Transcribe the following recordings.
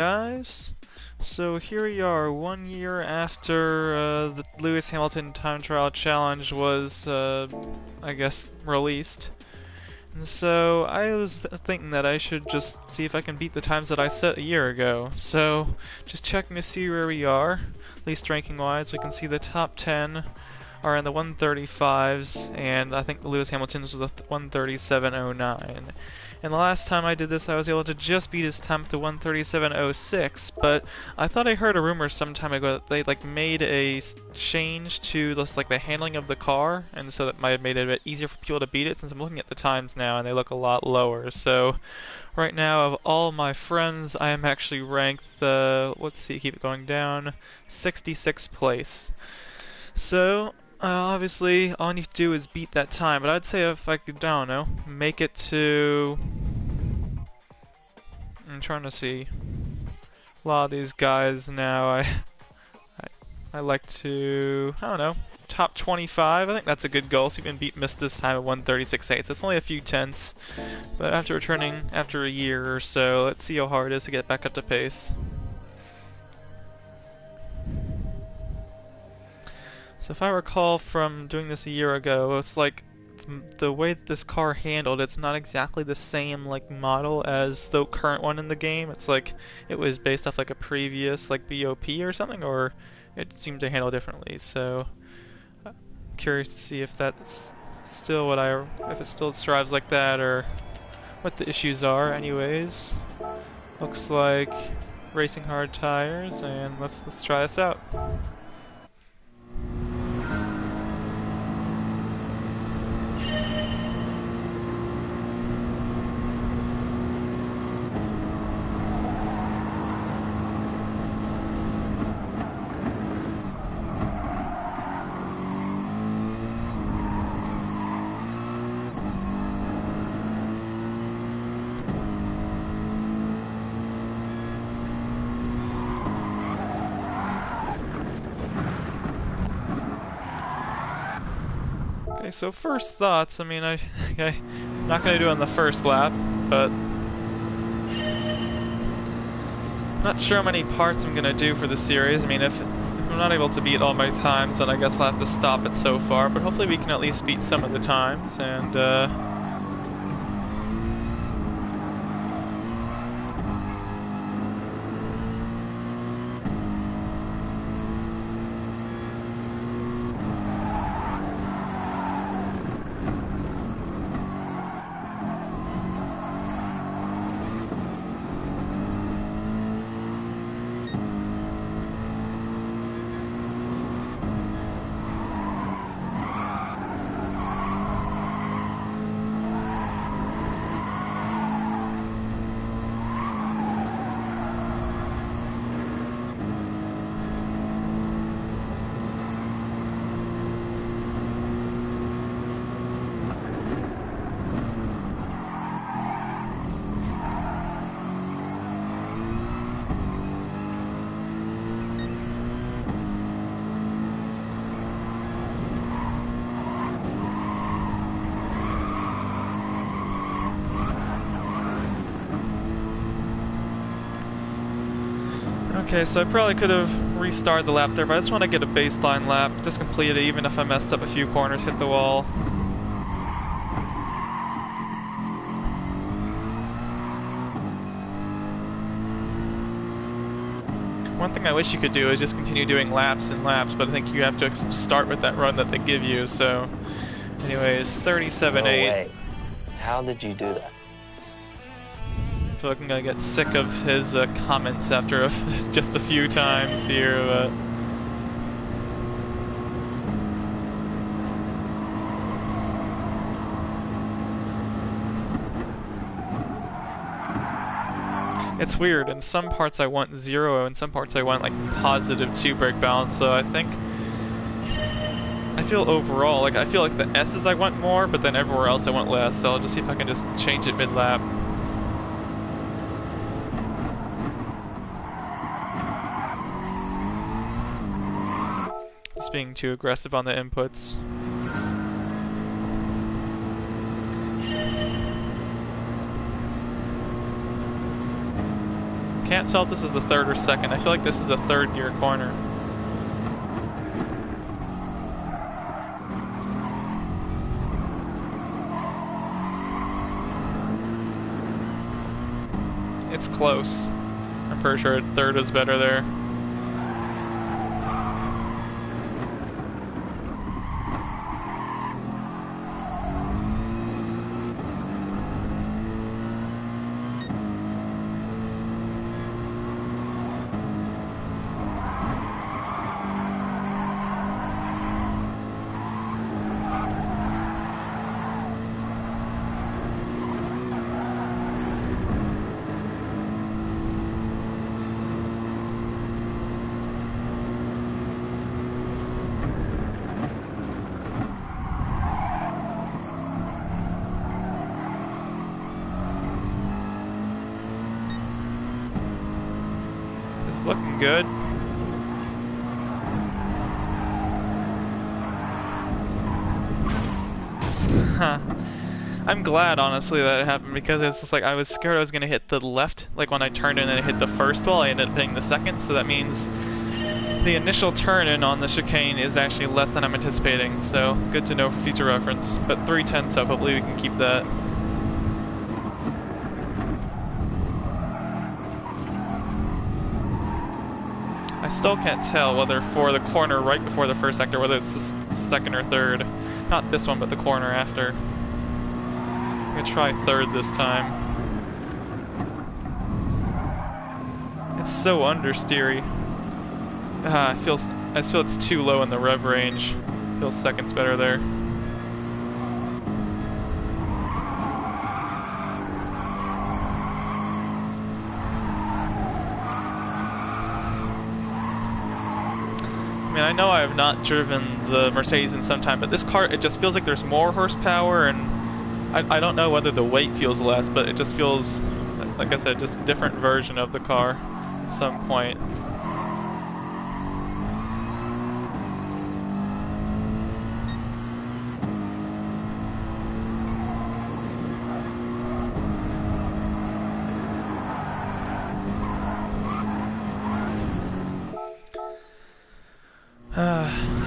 Guys, so here we are 1 year after the Lewis Hamilton Time Trial Challenge was, I guess, released. And so I was thinking that I should just see if I can beat the times that I set a year ago. So just checking to see where we are, at least ranking wise. We can see the top 10 are in the 135s, and I think the Lewis Hamilton's was a 137.09. And the last time I did this, I was able to just beat his time to 137.06, but I thought I heard a rumor some time ago that they made a change to just the handling of the car, and so that might have made it a bit easier for people to beat it, since I'm looking at the times now and they look a lot lower. So right now, of all my friends, I am actually ranked, let's see, keep it going down, 66th place. So, obviously, all I need to do is beat that time, but I'd say if I could, I don't know, make it to... I'm trying to see. A lot of these guys now, I like to, I don't know, top 25. I think that's a good goal, so you can beat Mist this time at 136.8. So it's only a few tenths, but after returning after a year or so, let's see how hard it is to get back up to pace. So if I recall from doing this a year ago, it's like the way that this car handled, it's not exactly the same model as the current one in the game. It's like it was based off a previous BOP or something, or it seemed to handle differently. So I'm curious to see if that's still if it still strives like that, or what the issues are. Anyways, looks like racing hard tires, and let's try this out. Okay, so first thoughts, I mean, I'm not going to do it on the first lap, but I'm not sure how many parts I'm going to do for the series. I mean, if I'm not able to beat all my times, then I guess I'll have to stop it so far, but hopefully we can at least beat some of the times, and okay, so I probably could have restarted the lap there, but I just want to get a baseline lap, just complete it even if I messed up a few corners, hit the wall. One thing I wish you could do is just continue doing laps and laps, but I think you have to start with that run that they give you, so... Anyways, 37.8. No way. How did you do that? I feel like I'm gonna get sick of his comments after just a few times here, but... It's weird, in some parts I want 0, in some parts I want positive 2 brake balance, so I think... I feel overall, I feel like the S's I want more, but then everywhere else I want less, so I'll just see if I can just change it mid-lap. Just being too aggressive on the inputs. can't tell if this is the third or second. I feel like this is a third gear corner. It's close. I'm pretty sure third is better there. It's looking good. Huh. I'm glad, honestly, that it happened because it's just like I was scared I was gonna hit the left, like when I turned in and it hit the first wall, I ended up hitting the second, so that means the initial turn-in on the chicane is actually less than I'm anticipating, so good to know for future reference. But 3/10, so hopefully we can keep that. I still can't tell whether for the corner right before the first sector, whether it's the second or third. Not this one, but the corner after. I'm gonna try third this time. It's so understeery. I feel it's too low in the rev range. Feels seconds better there. I mean, I know I have not driven the Mercedes in some time, but this car, it just feels like there's more horsepower, and I don't know whether the weight feels less, but it just feels, like I said, just a different version of the car at some point.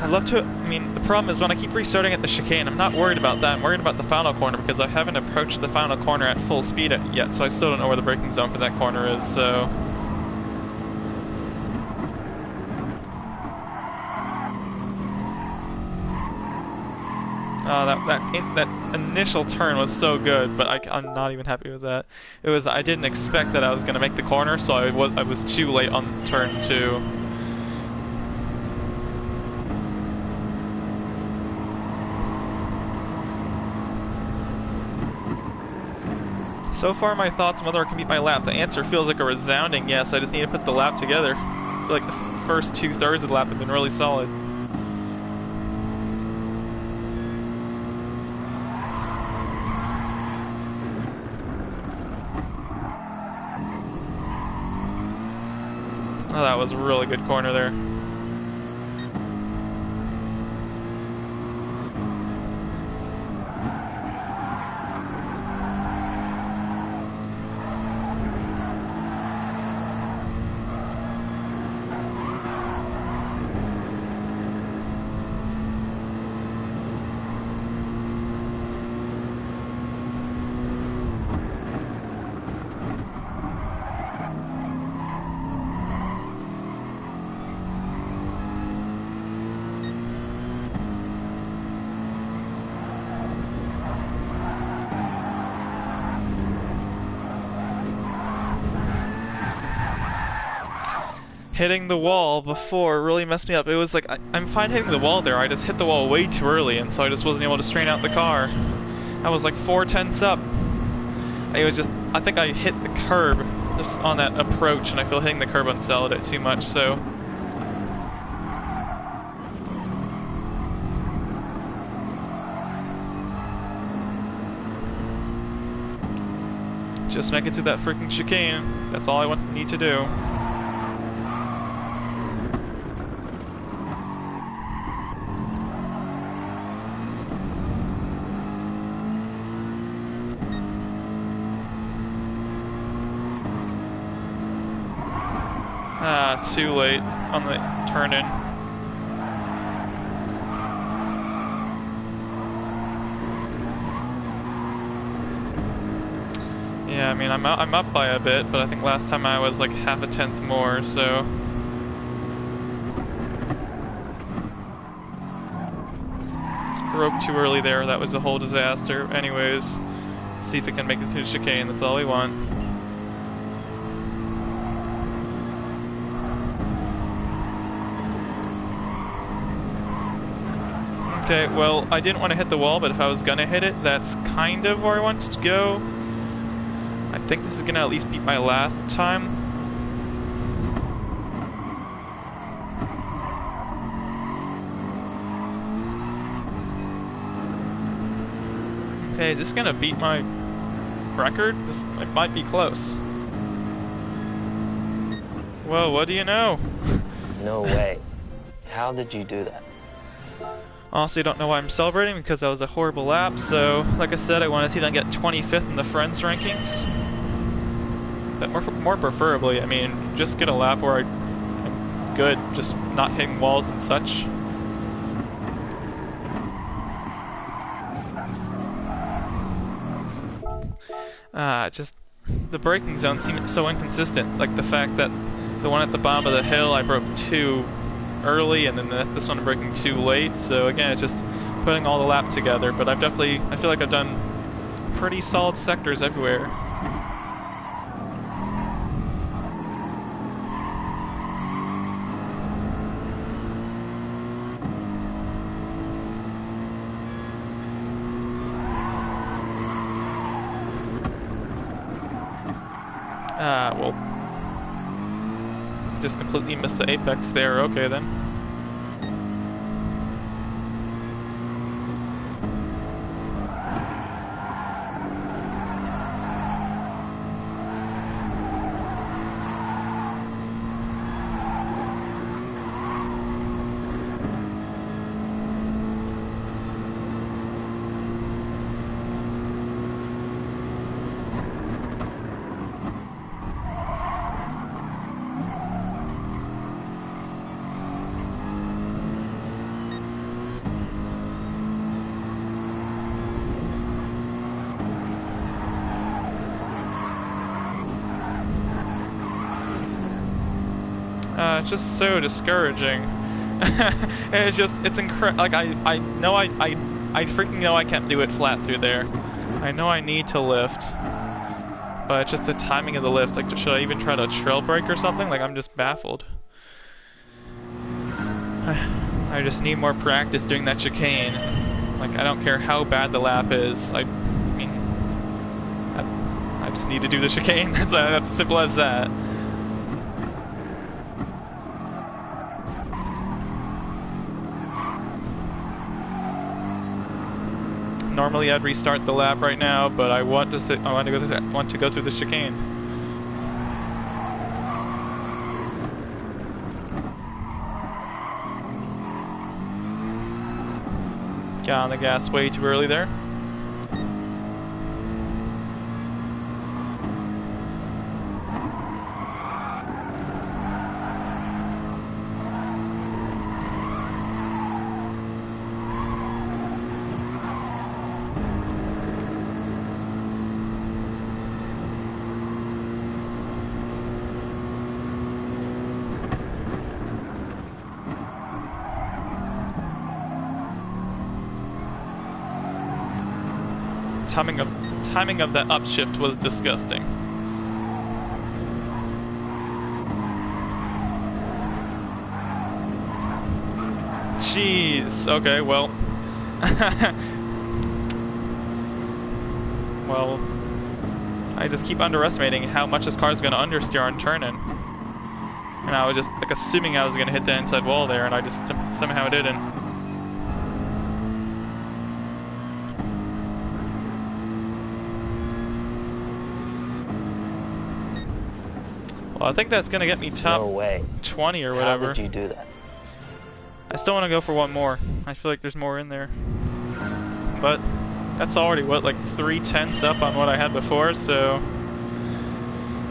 I'd love to, I mean, the problem is when I keep restarting at the chicane, I'm not worried about that, I'm worried about the final corner because I haven't approached the final corner at full speed yet, so I still don't know where the braking zone for that corner is, so... Oh, that initial turn was so good, but I'm not even happy with that. I didn't expect that I was going to make the corner, so I was too late on turn 2. So far, my thoughts on whether I can beat my lap. The answer feels like a resounding yes. I just need to put the lap together. I feel like the first 2/3 of the lap have been really solid. Oh, that was a really good corner there. Hitting the wall before really messed me up. It was like, I'm fine hitting the wall there, I just hit the wall way too early, and so I just wasn't able to straighten out the car. I was like 4/10 up. It was just, I think I hit the curb just on that approach, and I feel hitting the curb unsettled it too much, so... Just make it to that freaking chicane. That's all I need to do. Ah, too late on the turn in. Yeah, I mean, I'm up by a bit, but I think last time I was like half a tenth more, so. Broke too early there, that was a whole disaster. Anyways, see if it can make it through the chicane, that's all we want. Okay, well, I didn't want to hit the wall, but if I was gonna hit it, that's kind of where I wanted to go. I think this is gonna at least beat my last time. Okay, is this gonna beat my record? This it might be close. Well, what do you know? No way. How did you do that? Honestly, don't know why I'm celebrating, because that was a horrible lap, so like I said, I want to see if I can get 25th in the Friends rankings. But more preferably, I mean, just get a lap where I'm good, just not hitting walls and such. Just the braking zone seemed so inconsistent. Like the fact that the one at the bottom of the hill I broke too early, and then this one I'm braking too late. So again, it's just putting all the lap together. But I feel like I've done pretty solid sectors everywhere. Well, just completely missed the apex there. Okay, then. It's just so discouraging. It's incredible. Like, I know I freaking know I can't do it flat through there. I know I need to lift. But it's just the timing of the lift. Like, should I even try to trail brake or something? Like, I'm just baffled. I just need more practice doing that chicane. Like, I don't care how bad the lap is. I mean, I just need to do the chicane. That's as simple as that. Normally I'd restart the lap right now, but I want to go through the chicane. Got on the gas way too early there. Timing of that upshift was disgusting. Jeez. Okay, well. Well, I just keep underestimating how much this car is going to understeer on turn-in. And I was just like assuming I was going to hit the inside wall there, and I just somehow didn't. Well, I think that's gonna get me top 20 or whatever. How did you do that? I still want to go for one more. I feel like there's more in there. But that's already, what, like 3/10 up on what I had before, so...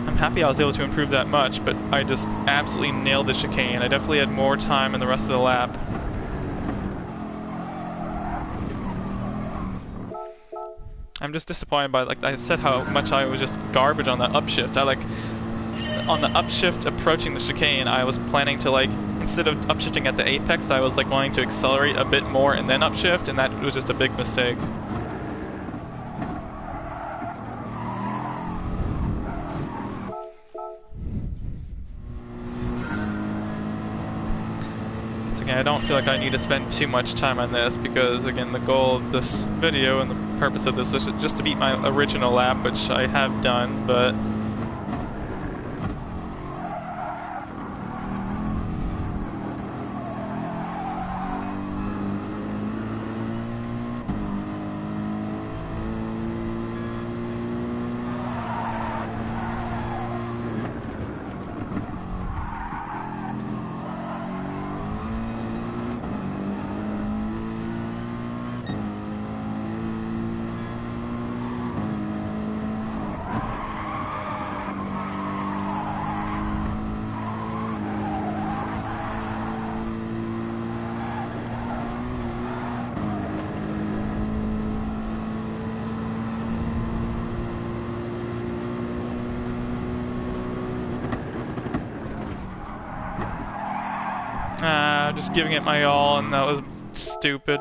I I'm happy I was able to improve that much, but I just absolutely nailed the chicane. I definitely had more time in the rest of the lap. I'm just disappointed by, like I said, how much I was just garbage on the upshift. On the upshift approaching the chicane, I was planning to, like, instead of upshifting at the apex, I was, like, wanting to accelerate a bit more and then upshift, and that was just a big mistake. Again, I don't feel like I need to spend too much time on this because, again, the goal of this video and the purpose of this is just to beat my original lap, which I have done, but... just giving it my all, and that was stupid.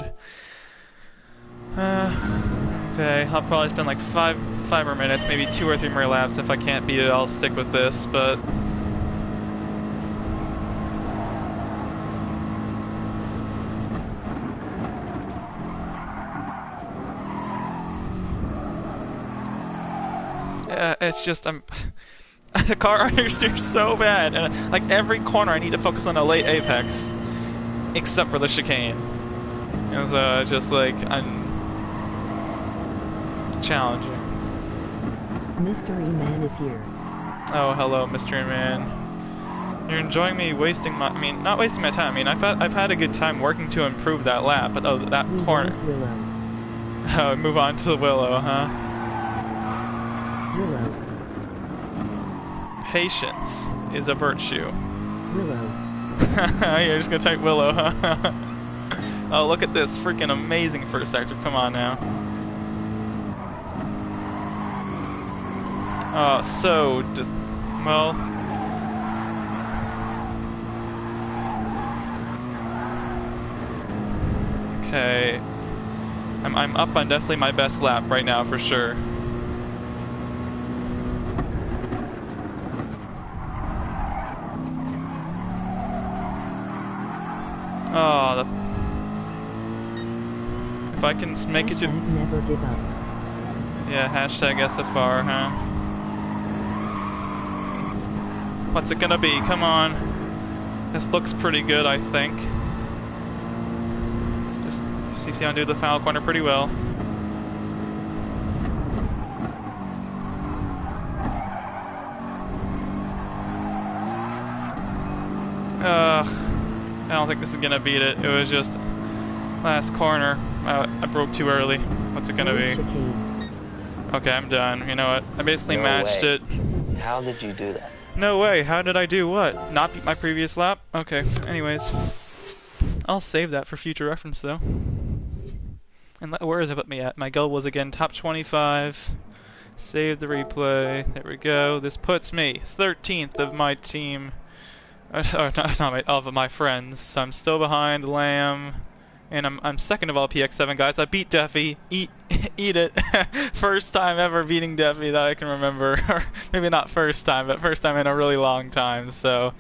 Okay, I'll probably spend like five more minutes, maybe 2 or 3 more laps. If I can't beat it, I'll stick with this, but... yeah, it's just, the car understeers so bad, and like every corner I need to focus on a late apex, except for the chicane. And so it's just like, challenging. Mystery Man is here. Oh, hello, Mystery Man. You're enjoying me wasting my, not wasting my time. I've had a good time working to improve that lap, but that corner. Oh, move on to the Willow, huh? Willow. Patience is a virtue. Willow. You're just gonna type Willow, huh? Oh, look at this freaking amazing first sector. Come on now. Oh, so just, well. Okay. I'm up on definitely my best lap right now for sure. Oh, if I can make it to... Never give up. Yeah, hashtag SFR, huh? What's it gonna be? Come on. This looks pretty good, I think. Just seems to do the final corner pretty well. I don't think this is gonna beat it. It was just last corner. I broke too early. What's it gonna be? Okay, I'm done. You know what? I basically matched it. How did you do that? No way. How did I do what? Not beat my previous lap? Okay. Anyways, I'll save that for future reference though. And where is it put me at? My goal was again top 25. Save the replay. There we go. This puts me 13th of my team. Of my friends. So I'm still behind Lamb, and I'm second of all PX7 guys. I beat Duffy. Eat it. First time ever beating Duffy that I can remember. Or maybe not first time, but first time in a really long time. So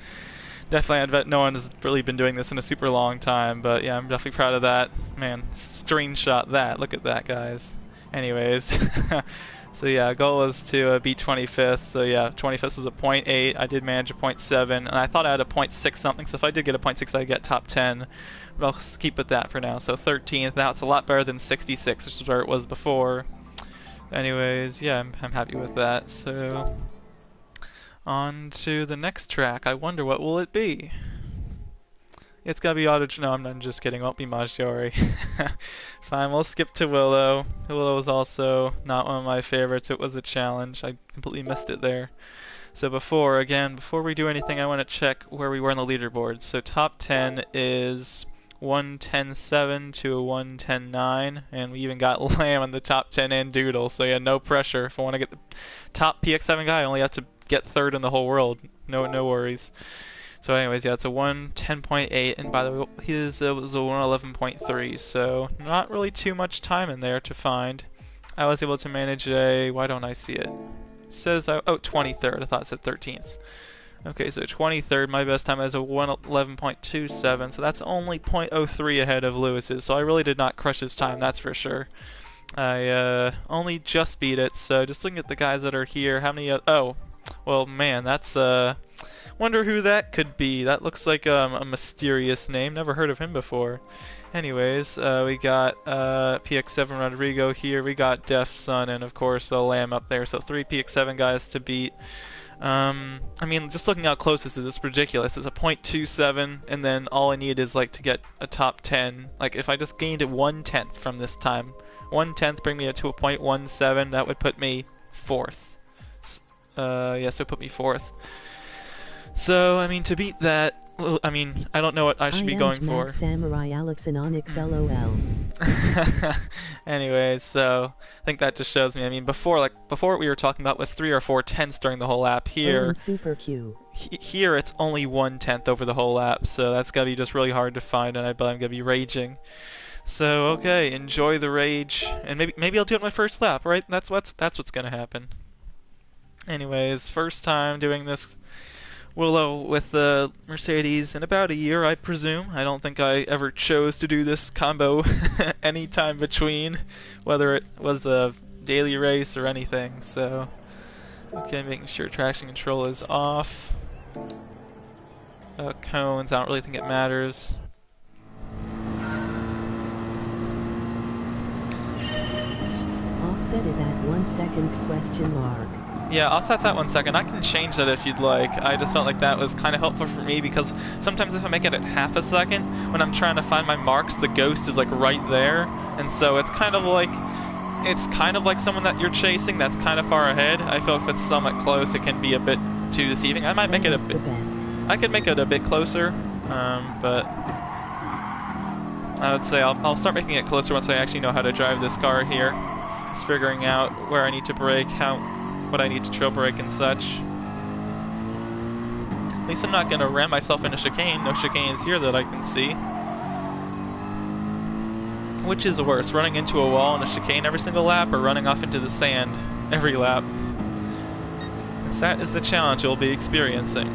definitely, I bet no one's really been doing this in a super long time. But yeah, I'm definitely proud of that. Man, screenshot that. Look at that, guys. Anyways. So yeah, goal was to beat 25th. So yeah, 25th was a .8. I did manage a .7, and I thought I had a .6 something. So if I did get a .6, I'd get top 10. But I'll keep with that for now. So 13th. Now it's a lot better than 66, which is where it was before. Anyways, yeah, I'm happy with that. So on to the next track. I wonder what will it be. It's gotta be auto. No, I'm just kidding. It won't be Majori. Fine, we'll skip to Willow. Willow was also not one of my favorites. It was a challenge. I completely missed it there. So before we do anything, I want to check where we were on the leaderboard. So top 10 is 110.7 to a 110.9, and we even got Lamb in the top 10 and Doodle, so yeah, no pressure. If I want to get the top PX7 guy, I only have to get third in the whole world. No worries. So anyways, yeah, it's a 110.8, and by the way, his was a 111.3, so not really too much time in there to find. I was able to manage a, why don't I see it? It says, oh, 23rd, I thought it said 13th. Okay, so 23rd, my best time is a 111.27, so that's only 0.03 ahead of Lewis's, so I really did not crush his time, that's for sure. I only just beat it, so just looking at the guys that are here, how many, oh, well, man, that's, wonder who that could be. That looks like a mysterious name, never heard of him before. Anyways, we got PX7 Rodrigo here, we got Def Sun, and of course the Lamb up there, so 3 PX7 guys to beat. I mean, just looking how close this is, it's ridiculous. It's a 0.27, and then all I need is like to get a top 10. Like if I just gained it 1/10 from this time, 1/10 bring me to a 0.17. That would put me fourth. Yes, it would put me fourth. So I mean, to beat that, I mean, I don't know what I should be going for. Samurai Alex and Onyx LOL. Anyways, so I think that just shows me. I mean, before what we were talking about was 3 or 4 tenths during the whole lap. Here, Super Q. Here it's only 1/10 over the whole lap, so that's gotta be just really hard to find, and I bet I'm gonna be raging. So okay, enjoy the rage, and maybe I'll do it my first lap, right? That's what's gonna happen. Anyways, first time doing this Willow with the Mercedes in about a year, I presume. I don't think I ever chose to do this combo any time between, whether it was a daily race or anything. So, okay, making sure traction control is off. Cones, I don't really think it matters. Offset is at 1 second question mark. Yeah, offset's at 1 second. I can change that if you'd like. I just felt like that was kind of helpful for me because sometimes if I make it at half a second, when I'm trying to find my marks, the ghost is like right there, and so it's kind of like someone that you're chasing that's kind of far ahead. I feel if it's somewhat close, it can be a bit too deceiving. I might make it a bit. I could make it a bit closer, but I would say I'll start making it closer once I actually know how to drive this car here. Just figuring out where I need to brake, what I need to trail brake and such. At least I'm not going to ram myself in a chicane. No chicanes here that I can see. Which is worse, running into a wall in a chicane every single lap or running off into the sand every lap? Because that is the challenge you'll be experiencing.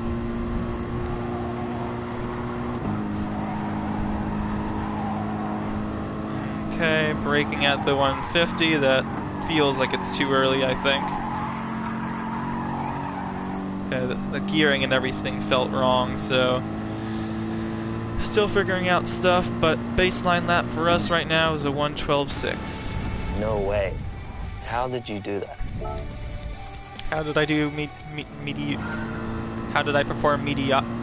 Okay, braking at the 150. That feels like it's too early, I think. The gearing and everything felt wrong, so still figuring out stuff, but baseline lap for us right now is a 112.6. No way. How did you do that? How did I do how did I perform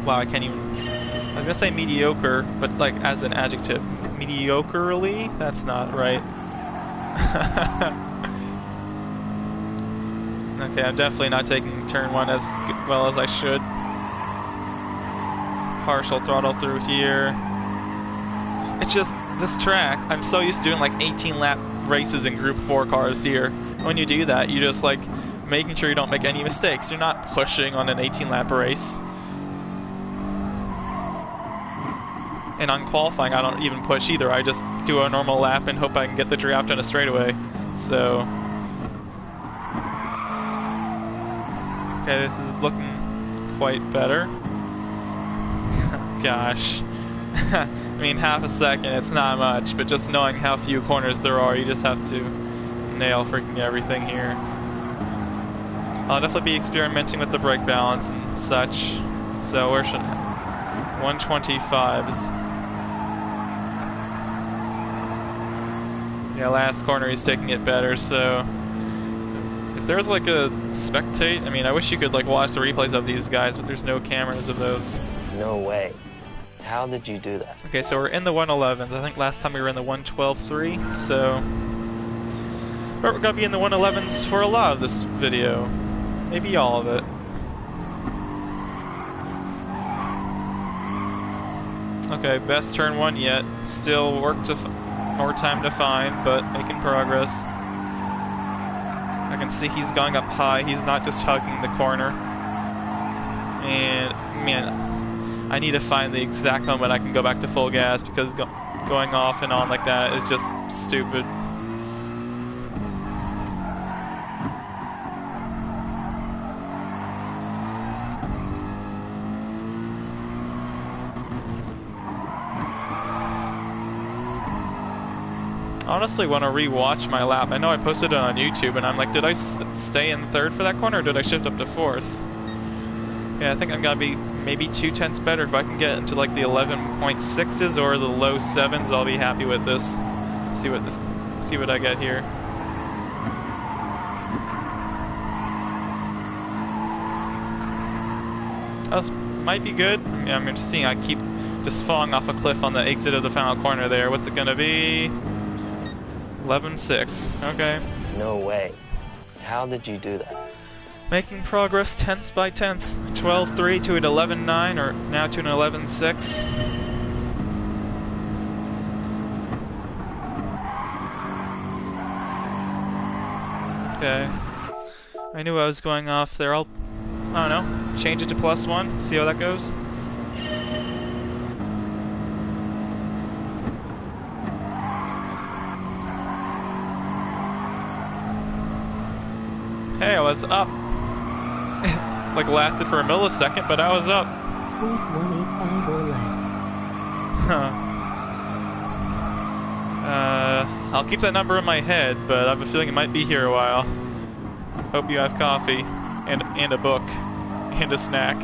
wow, I can't even, I was gonna say mediocre, but like as an adjective. Mediocrely? That's not right. Okay, I'm definitely not taking turn 1 as well as I should. Partial throttle through here. It's just, this track, I'm so used to doing like 18 lap races in Group 4 cars here. When you do that, you just like making sure you don't make any mistakes. You're not pushing on an 18 lap race. And on qualifying, I don't even push either. I just do a normal lap and hope I can get the draft on a straightaway. So, okay, this is looking quite better. Gosh. I mean, half a second, it's not much, but just knowing how few corners there are, you just have to nail freaking everything here. I'll definitely be experimenting with the brake balance and such. So where should 125s. Yeah, last corner he's taking it better, so if there's like a spectate, I mean, I wish you could like watch the replays of these guys, but there's no cameras of those. No way. How did you do that? Okay, so we're in the 111s. I think last time we were in the 112.3, so but we're gonna be in the 111s for a lot of this video. Maybe all of it. Okay, best turn one yet. Still more time to find, but making progress. I can see he's going up high. He's not just hugging the corner. And man, I need to find the exact moment I can go back to full gas because going off and on like that is just stupid. Honestly want to re-watch my lap. I know I posted it on YouTube and I'm like, did I stay in third for that corner or did I shift up to fourth? Yeah, I think I'm gonna be maybe 2/10 better. If I can get into like the 11.6s or the low 7s, I'll be happy with this. See what I get here. That might be good. Yeah, I'm just seeing I keep just falling off a cliff on the exit of the final corner there. What's it gonna be? 11.6. Okay. No way. How did you do that? Making progress tenths by tenths. 12.3 to an 11.9, or now to an 11.6. Okay. I knew I was going off there. I don't know, change it to +1, see how that goes. Hey, I was up. Like lasted for a millisecond, but I was up. 0.185 or less. I'll keep that number in my head, but I have a feeling it might be here a while. Hope you have coffee, and a book, and a snack.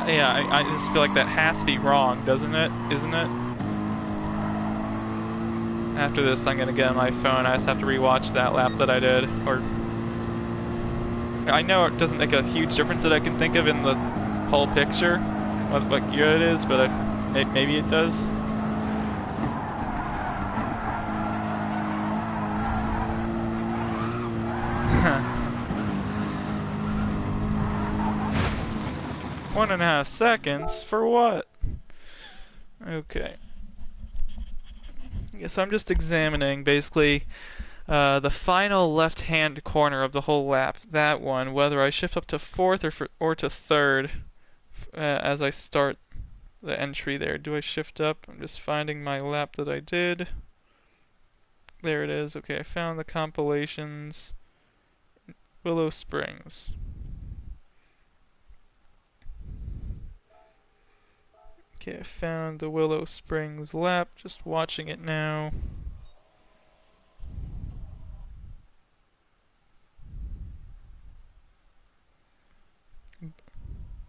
Yeah, I just feel like that has to be wrong, doesn't it? Isn't it? After this, I'm gonna get on my phone. I just have to rewatch that lap that I did. Or I know it doesn't make a huge difference that I can think of in the whole picture, what gear it is, but maybe it does. One and a half seconds for what? Okay. Yeah, so I'm just examining basically the final left-hand corner of the whole lap. That one, whether I shift up to fourth or to third as I start the entry there. Do I shift up? I'm just finding my lap that I did. There it is. Okay, I found the compilations. Willow Springs. Okay, I found the Willow Springs lap, just watching it now.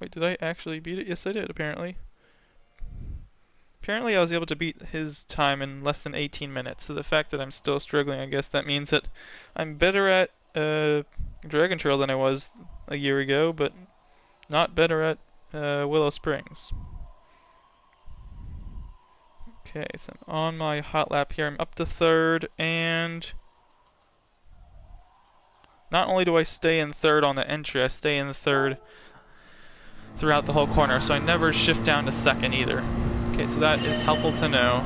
Wait, did I actually beat it? Yes, I did, apparently. Apparently I was able to beat his time in less than 18 minutes, so the fact that I'm still struggling, I guess that means that I'm better at Dragon Trail than I was a year ago, but not better at Willow Springs. Okay, so I'm on my hot lap here. I'm up to third, and not only do I stay in third on the entry, I stay in third throughout the whole corner, so I never shift down to second either. Okay, so that is helpful to know.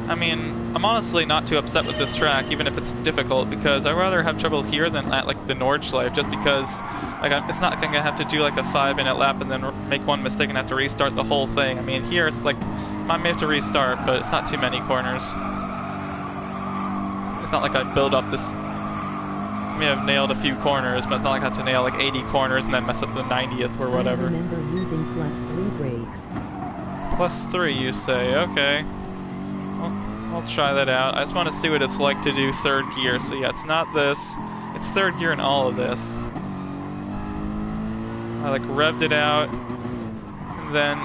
I mean, I'm honestly not too upset with this track, even if it's difficult, because I'd rather have trouble here than at like the Nordschleife, just because like it's not like I'm gonna have to do like a 5-minute lap and then make one mistake and have to restart the whole thing. I mean, here it's like I may have to restart, but it's not too many corners. It's not like I build up this. I may have nailed a few corners, but it's not like I have to nail like 80 corners and then mess up the 90th or whatever. I remember using +3 brakes. +3, you say? Okay. I'll try that out. I just want to see what it's like to do third gear. So yeah, it's not this. It's third gear in all of this. I like revved it out, and then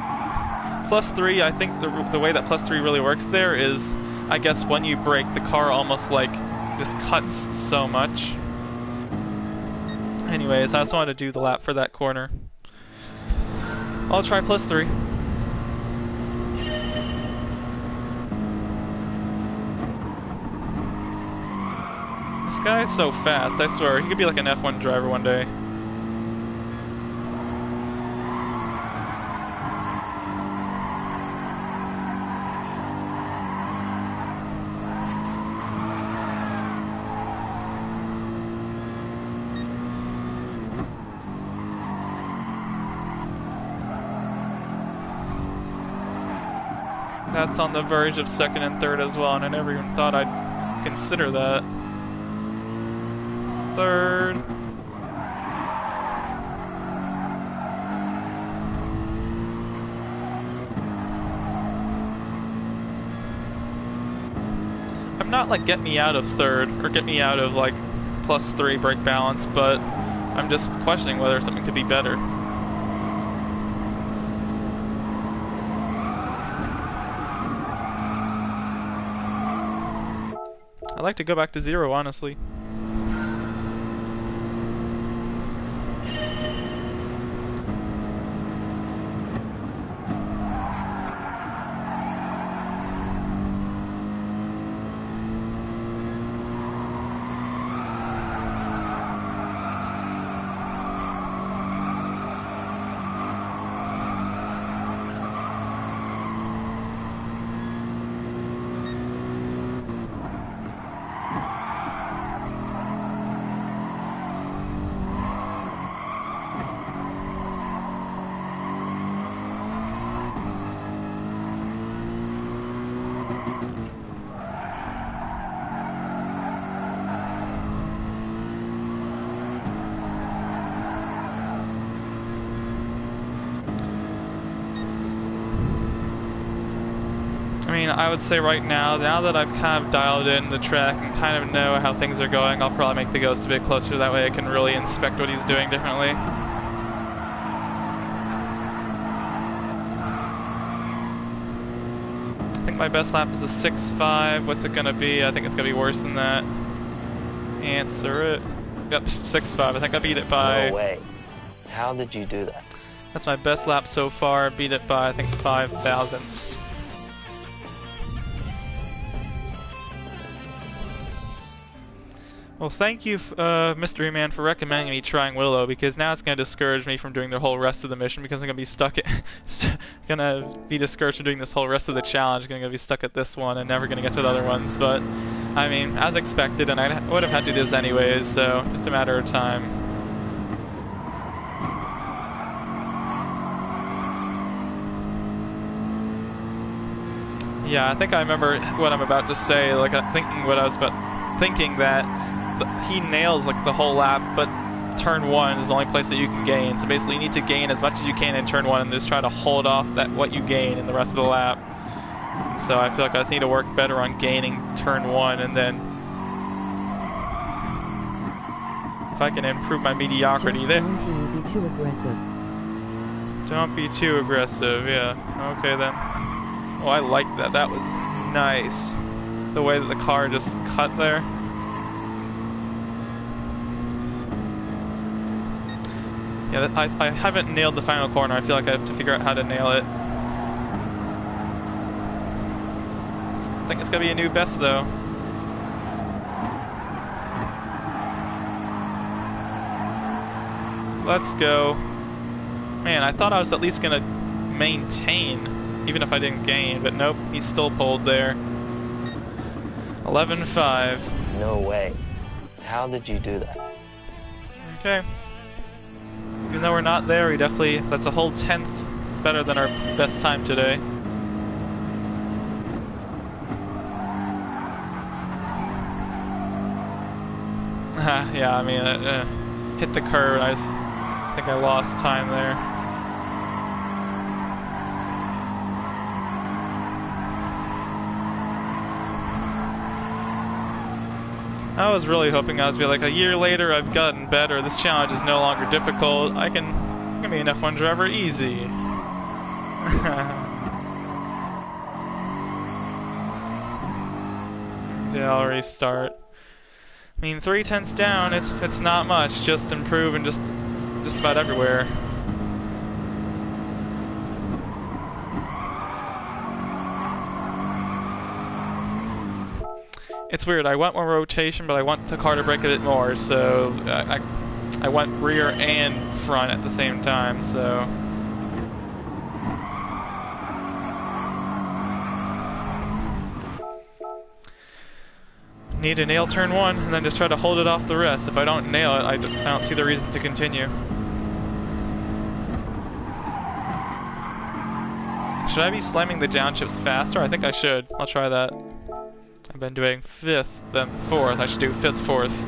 +3. I think the way that +3 really works there is, I guess when you brake, the car almost like just cuts so much. Anyways, I just wanted to do the lap for that corner. I'll try +3. This guy's so fast, I swear. He could be like an F1 driver one day. That's on the verge of second and third as well, and I never even thought I'd consider that. Third. I'm not like get me out of third or get me out of like +3 brake balance, but I'm just questioning whether something could be better. I'd like to go back to 0, honestly. I mean, I would say right now that I've kind of dialed in the track and kind of know how things are going, I'll probably make the Ghost a bit closer, that way I can really inspect what he's doing differently. I think my best lap is a 6.5. What's it gonna be? I think it's gonna be worse than that. Answer it. Yep, 6.5. I think I beat it by... No way. How did you do that? That's my best lap so far. Beat it by, I think, 5 thousandths. Well, thank you, Mystery Man, for recommending me trying Willow, because now it's going to discourage me from doing the whole rest of the mission, because I'm going to be stuck at... gonna be discouraged from doing this whole rest of the challenge, going to be stuck at this one and never going to get to the other ones, but, I mean, as expected, and I would have had to do this anyways, so just a matter of time. Yeah, I think I remember what I'm about to say, like, thinking that he nails like the whole lap, but turn 1 is the only place that you can gain. So basically you need to gain as much as you can in turn 1 and just try to hold off that what you gain in the rest of the lap. So I feel like I just need to work better on gaining turn 1, and then if I can improve my mediocrity there. Don't be too aggressive. Don't be too aggressive, yeah. Okay then. Oh, I like that. That was nice. The way that the car just cut there. Yeah, I haven't nailed the final corner. I feel like I have to figure out how to nail it. I think it's gonna be a new best though. Let's go. Man, I thought I was at least gonna maintain, even if I didn't gain, but nope, he's still pulled there. 11.5. No way. How did you do that? Okay. Even though we're not there, we definitely, that's a whole 10th better than our best time today. Yeah, I mean, hit the curve and I think I lost time there. I was really hoping I was be like, a year later I've gotten better, this challenge is no longer difficult, I can be an F1 driver easy. Yeah, I'll restart. I mean, 3/10 down, it's not much, just improving just about everywhere. It's weird, I want more rotation, but I want the car to brake a bit more, so I went rear and front at the same time, so... Need to nail turn 1, and then just try to hold it off the rest. If I don't nail it, I don't see the reason to continue. Should I be slamming the downshifts faster? I think I should. I'll try that. I've been doing 5th, then 4th. I should do 5th, 4th.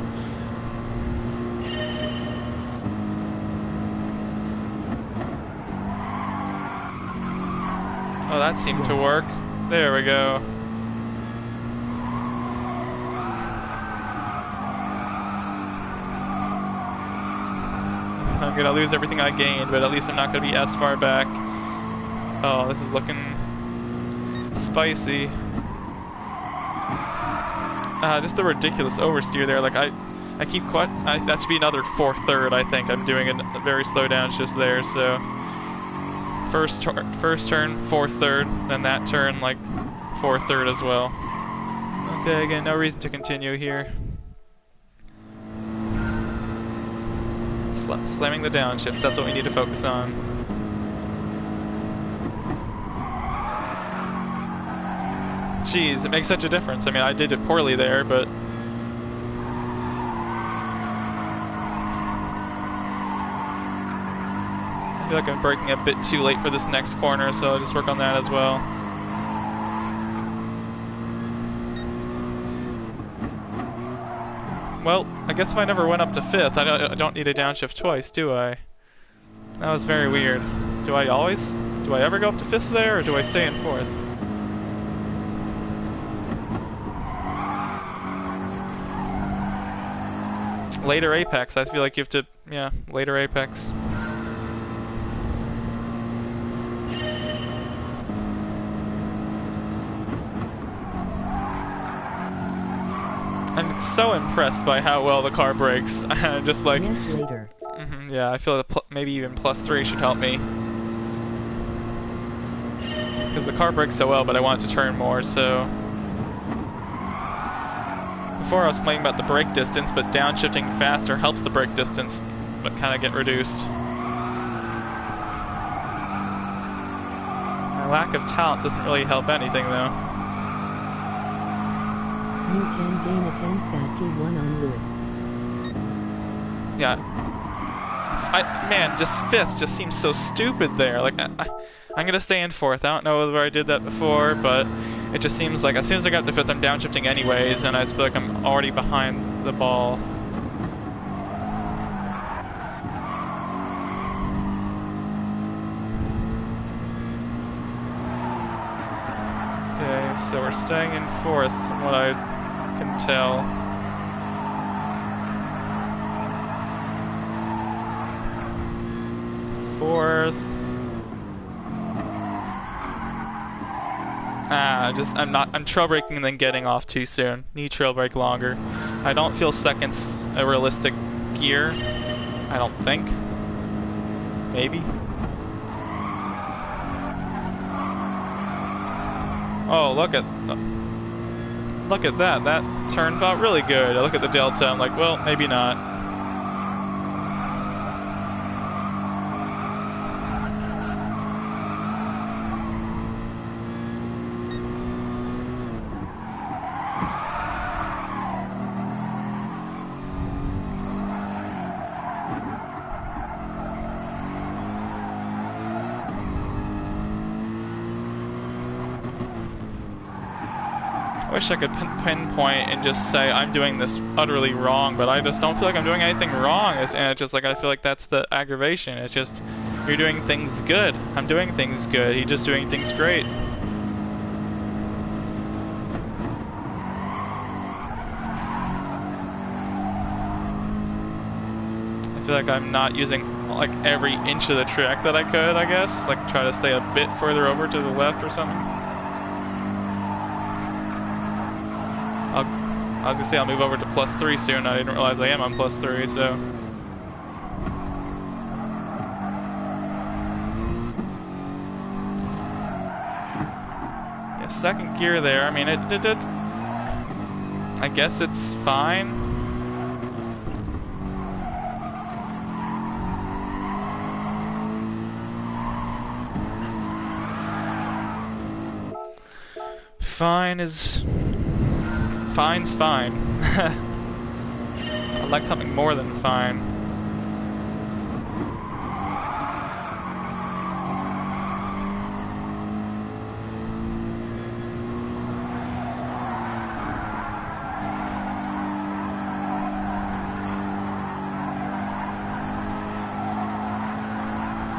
Oh, that seemed to work. There we go. I'm gonna lose everything I gained, but at least I'm not gonna be as far back. Oh, this is looking spicy. Just the ridiculous oversteer there. Like I keep that should be another 4th third. I think I'm doing a very slow downshift there. So first turn, 4th third, then that turn like 4th third as well. Okay, again, no reason to continue here. Slamming the downshift, that's what we need to focus on. Jeez, it makes such a difference. I mean, I did it poorly there, but... I feel like I'm braking a bit too late for this next corner, so I'll just work on that as well. Well, I guess if I never went up to 5th, I don't need a downshift twice, do I? That was very weird. Do I ever go up to 5th there, or do I stay in 4th? Later apex, I feel like you have to, yeah, later apex. I'm so impressed by how well the car brakes. Just like... Yes, later. Yeah, I feel that maybe even +3 should help me. Because the car brakes so well, but I want it to turn more, so... Before I was complaining about the brake distance, but downshifting faster helps the brake distance, but kind of get reduced. My lack of talent doesn't really help anything, though. You can gain a 10 Pt.1 on Lewis. Yeah. Man, just 5th just seems so stupid there. Like, I'm gonna stay in 4th. I don't know whether I did that before, but it just seems like as soon as I got to 5th, I'm downshifting anyways, and I just feel like I'm already behind the ball. Okay, so we're staying in 4th from what I can tell. Fourth. I'm trail braking and then getting off too soon. Need trail brake longer. I don't feel second's a realistic gear. I don't think. Maybe. Oh, look at that. That turn felt really good. I look at the delta, I'm like, well, maybe not. I wish I could pinpoint and just say I'm doing this utterly wrong, but I just don't feel like I'm doing anything wrong. And it's just like I feel like that's the aggravation. It's just you're doing things good. I'm doing things good. He's just doing things great. I feel like I'm not using like every inch of the track that I could, I guess. Like try to stay a bit further over to the left or something. I was gonna say I'll move over to +3 soon. I didn't realize I am on +3, so. Yeah, second gear there. I mean, I guess it's fine. Fine's fine. I'd like something more than fine.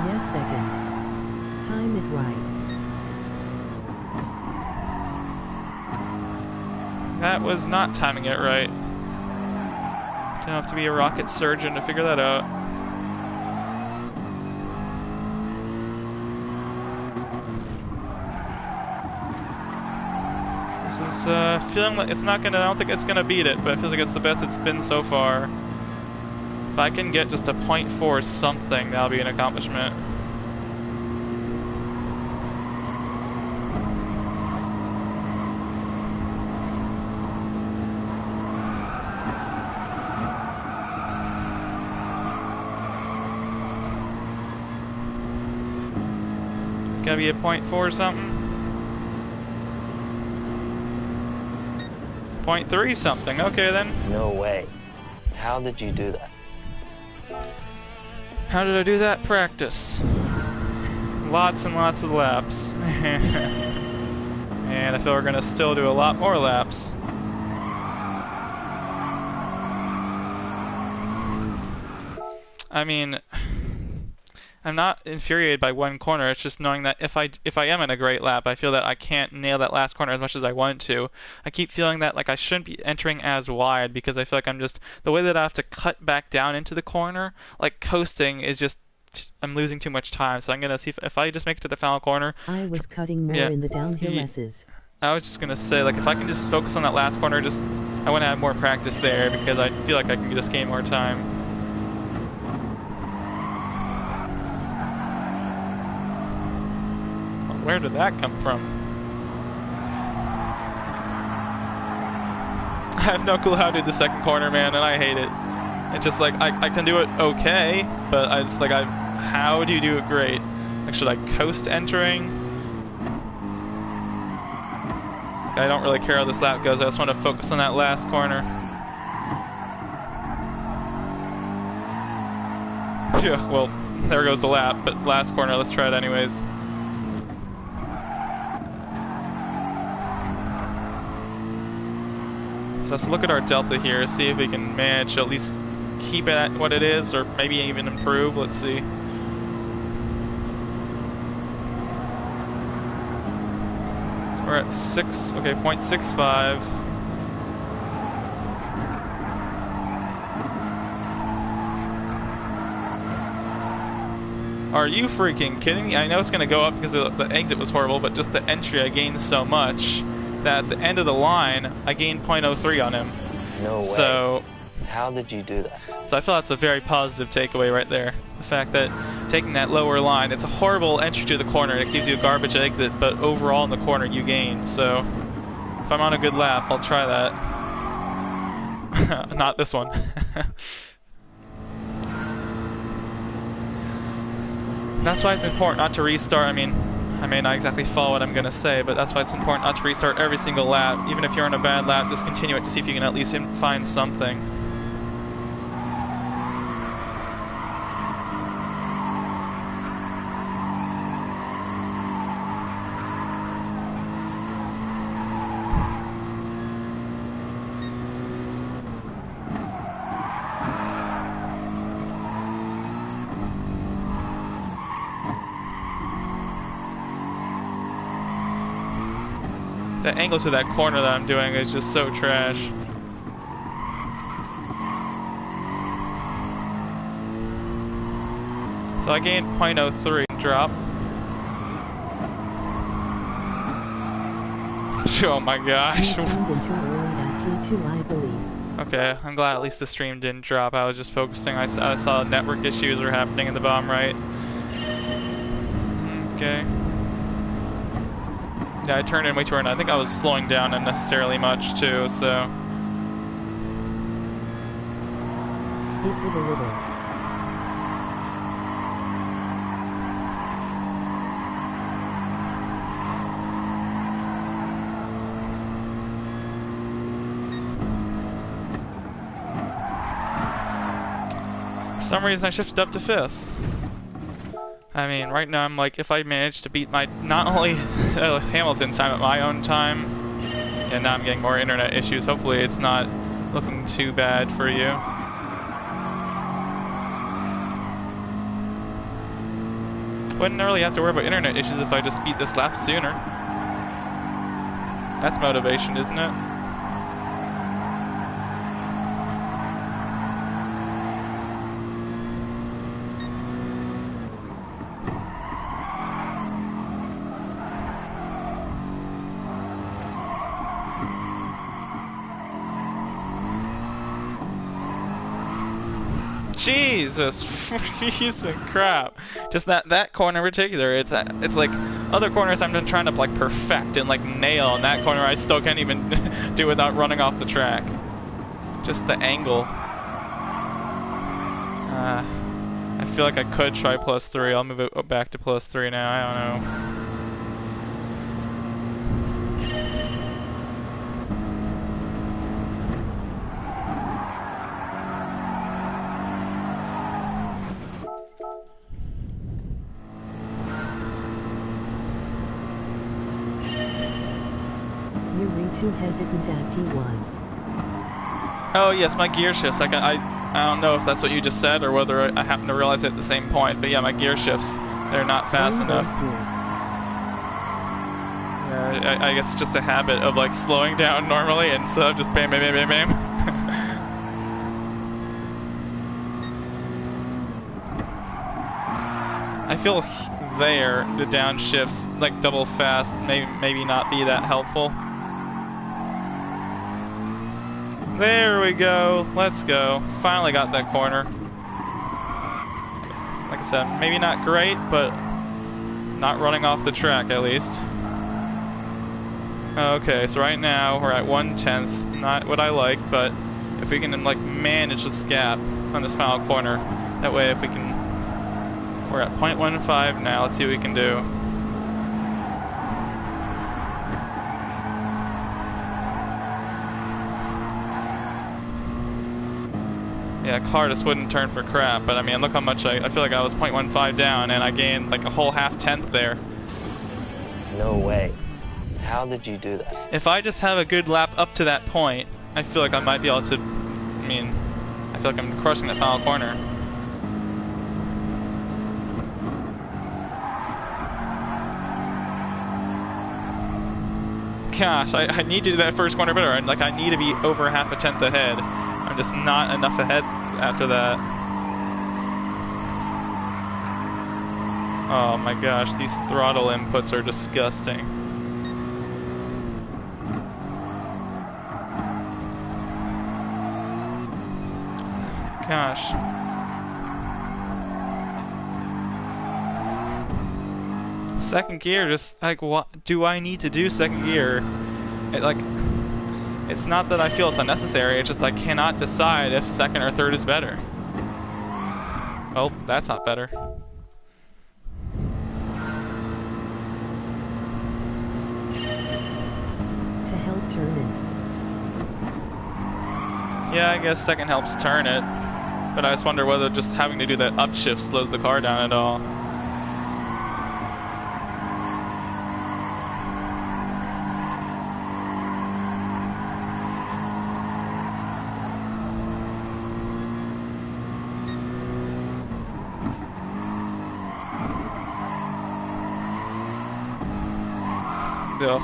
Yes, second. Time it right. That was not timing it right. Don't have to be a rocket surgeon to figure that out. This is feeling like it's not gonna. I don't think it's gonna beat it, but it feels like it's the best it's been so far. If I can get just a .4 something, that'll be an accomplishment. It's gotta be a .4 or something. .3 something. Okay then. No way. How did you do that? How did I do that? Practice. Lots and lots of laps. And I feel we're gonna still do a lot more laps. I mean, I'm not infuriated by one corner. It's just knowing that if I am in a great lap, I feel that I can't nail that last corner as much as I want to. I keep feeling that like I shouldn't be entering as wide because I feel like I'm just the way that I have to cut back down into the corner, like coasting is just I'm losing too much time. So I'm gonna see if I just make it to the final corner. I was cutting more in the downhill S's. I was just gonna say like if I can just focus on that last corner, I want to have more practice there because I feel like I can just gain more time. Where did that come from? I have no clue how to do the second corner, man, and I hate it. It's just like, I can do it okay, but it's like, how do you do it great? Like, should I coast entering? I don't really care how this lap goes, I just want to focus on that last corner. Yeah, well, there goes the lap, but last corner, let's try it anyways. So let's look at our delta here, see if we can manage to at least keep it at what it is, or maybe even improve. Let's see. We're at 0.65. Are you freaking kidding me? I know it's going to go up because the exit was horrible, but just the entry I gained so much that at the end of the line, I gained 0.03 on him. No way. So, how did you do that? So I feel that's a very positive takeaway right there. The fact that taking that lower line, it's a horrible entry to the corner. It gives you a garbage exit, but overall in the corner you gain. So if I'm on a good lap, I'll try that. Not this one. That's why it's important not to restart. I mean, I may not exactly follow what I'm going to say, but that's why it's important not to restart every single lap. Even if you're on a bad lap, just continue it to see if you can at least find something. The angle to that corner that I'm doing is just so trash. So I gained 0.03 drop. Oh my gosh. T2, I believe. Okay, I'm glad at least the stream didn't drop. I was just focusing. I saw network issues were happening in the bottom right. Okay. Yeah, I turned in way too early. I think I was slowing down unnecessarily much too, so. It did a little. For some reason I shifted up to 5th. I mean, right now I'm like, if I manage to beat my, not only Hamilton's time at my own time, and now I'm getting more internet issues, hopefully it's not looking too bad for you. Wouldn't really have to worry about internet issues if I just beat this lap sooner. That's motivation, isn't it? Jesus freezing crap. Just that corner in particular, it's like other corners I'm trying to like perfect and like nail, and that corner I still can't even do without running off the track. Just the angle. I feel like I could try +3. I'll move it back to +3 now. I don't know. Too hesitant at T1. Oh yes, my gear shifts. I don't know if that's what you just said or whether I happen to realize it at the same point. But yeah, my gear shifts. They're not fast enough. Yeah, I guess it's just a habit of like slowing down normally and so just bam, bam, bam, bam, bam. I feel there the downshifts like double fast maybe not be that helpful. There we go. Let's go. Finally got that corner. Like I said, maybe not great, but not running off the track at least. Okay, so right now we're at 1/10. Not what I like, but if we can like manage this gap on this final corner, that way if we can, we're at 0.15 now. Let's see what we can do. Yeah, car just wouldn't turn for crap, but I mean, look how much I feel like I was 0.15 down, and I gained like a whole half-tenth there. No way. How did you do that? If I just have a good lap up to that point, I feel like I might be able to, I mean, I feel like I'm crushing that final corner. Gosh, I need to do that first corner better. Like, I need to be over half a tenth ahead. I'm just not enough ahead after that. Oh my gosh, these throttle inputs are disgusting. Gosh. Second gear, just like, what do I need to do second gear? It's not that I feel it's unnecessary, it's just I cannot decide if second or third is better. Oh, that's not better. To help turn it. Yeah, I guess second helps turn it, but I just wonder whether just having to do that upshift slows the car down at all. Ugh.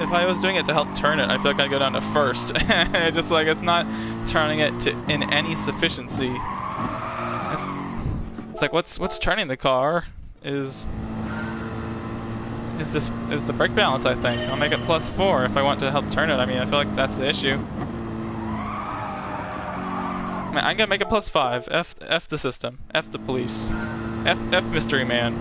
If I was doing it to help turn it, I feel like I'd go down to first. Just like, it's not turning it to in any sufficiency. It's like, what's turning the car is is the brake balance, I think. I'll make it +4 if I want to help turn it. I mean, I feel like that's the issue. Man, I'm gonna make it +5. F the system. F the police. F mystery man.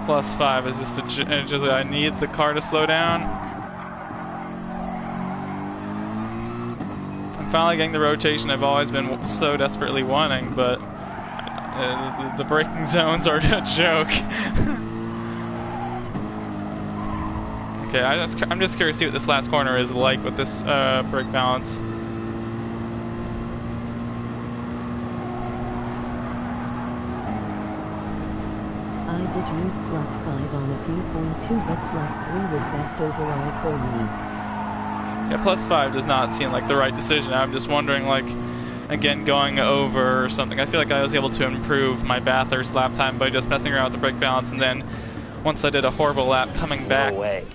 +5 is just I need the car to slow down. I'm finally getting the rotation I've always been so desperately wanting, but the braking zones are a joke. Okay, I'm just curious to see what this last corner is like with this brake balance. I did use +5 on a Pt.2, but +3 was best overall for me. Yeah, +5 does not seem like the right decision. I'm just wondering, like, again, going over or something. I feel like I was able to improve my Bathurst lap time by just messing around with the brake balance, and then once I did a horrible lap, coming back. No way.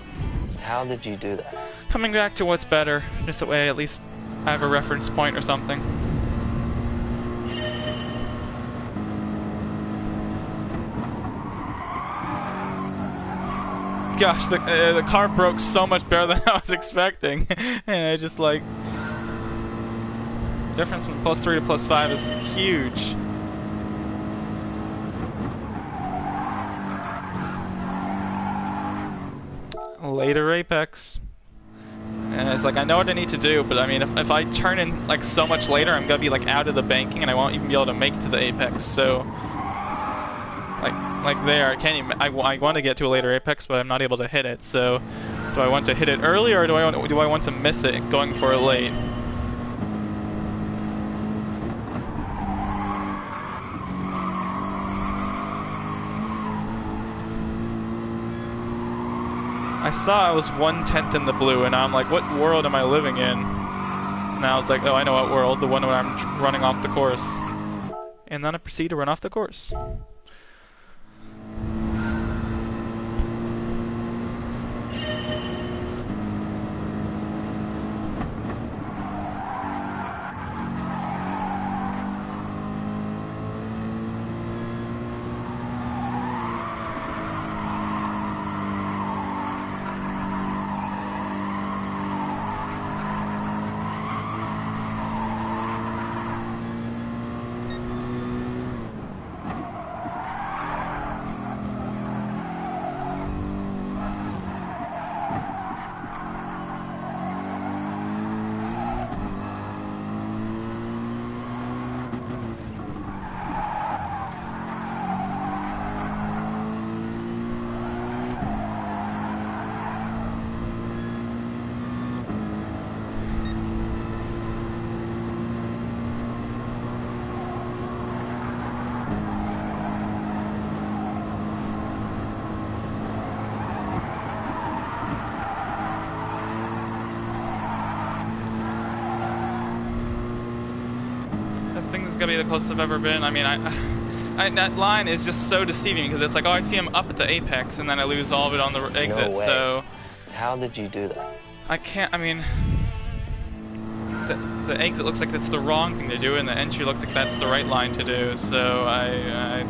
How did you do that? Coming back to what's better, just that way at least I have a reference point or something. Gosh, the car broke so much better than I was expecting, and I just like difference from +3 to +5 is huge. Later apex, and it's like I know what I need to do, but I mean if I turn in like so much later, I'm gonna be like out of the banking, and I won't even be able to make it to the apex. So. Like there, I can't even, I want to get to a later apex, but I'm not able to hit it. So, do I want to hit it early, or do I want to miss it going for a late? I saw I was 1/10 in the blue, and I'm like, what world am I living in? Now it's like, oh, I know what world, the one where I'm running off the course. And then I proceed to run off the course. Is gonna be the closest I've ever been. I mean, that line is just so deceiving because it's like, oh, I see him up at the apex, and then I lose all of it on the exit. No way. So how did you do that? I can't. I mean, the exit looks like that's the wrong thing to do, and the entry looks like that's the right line to do. So I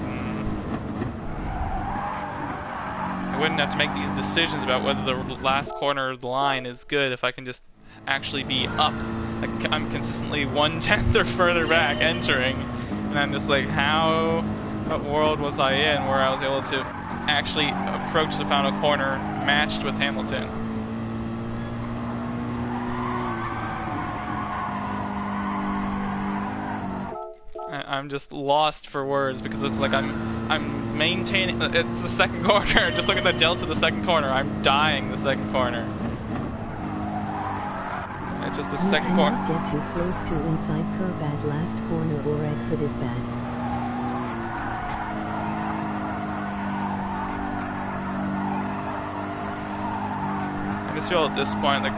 wouldn't have to make these decisions about whether the last corner of the line is good if I can just actually be up. Like I'm consistently 1/10 or further back entering, and I'm just like, what world was I in where I was able to actually approach the final corner matched with Hamilton? I'm just lost for words because it's like I'm maintaining. It's the second corner. Just look at the delta of the second corner. I'm dying the second corner. It's just the second corner. You cannot get too close to inside curve at last corner or exit is bad. I'm let's feel at this point, like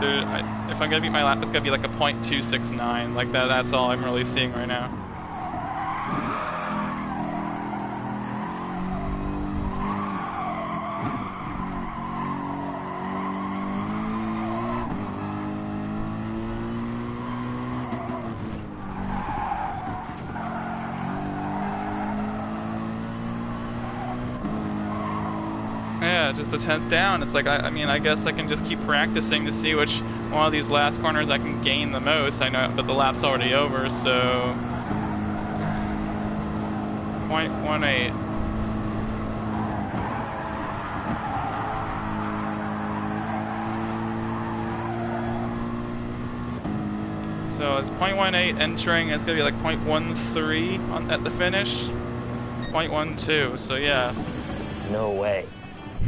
if I'm gonna beat my lap, it's gonna be like a .269, like that's all I'm really seeing right now. Yeah, just a 10th down. It's like, I mean, I guess I can just keep practicing to see which one of these last corners I can gain the most. I know, but the lap's already over, so... .18. So it's .18 entering, it's gonna be like .13 at the finish. .12, so yeah. No way.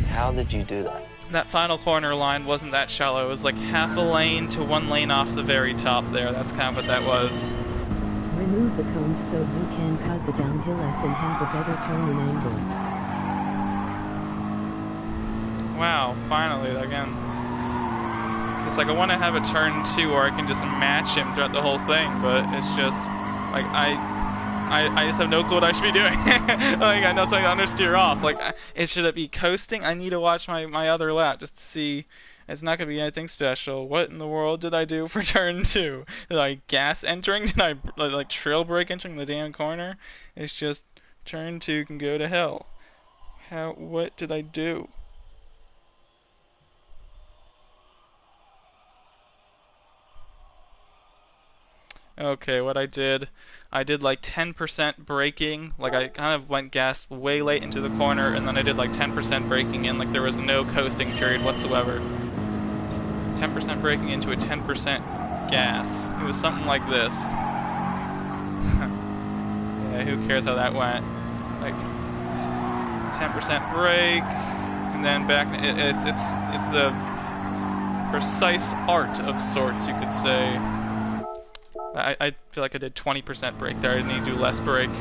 How did you do that? That final corner line wasn't that shallow. It was like half a lane to 1 lane off the very top there. That's kind of what that was. Remove the cones so you can cut the downhill less and have a better turning angle. Wow, finally, again. It's like I want to have a turn 2 where I can just match him throughout the whole thing, but it's just, like, I just have no clue what I should be doing. Like, I know it's like understeer off. Like, should it be coasting? I need to watch my other lap just to see. It's not going to be anything special. What in the world did I do for turn 2? Did I gas entering? Did I, like, trail brake entering the damn corner? It's just, turn 2 can go to hell. What did I do? Okay, what I did like 10% braking, like I kind of went gas way late into the corner, and then I did like 10% braking in, like there was no coasting period whatsoever. 10% braking into a 10% gas. It was something like this. Yeah, who cares how that went? Like 10% brake, and then back. It's a precise art of sorts, you could say. I feel like I did 20% brake there. I need to do less brake.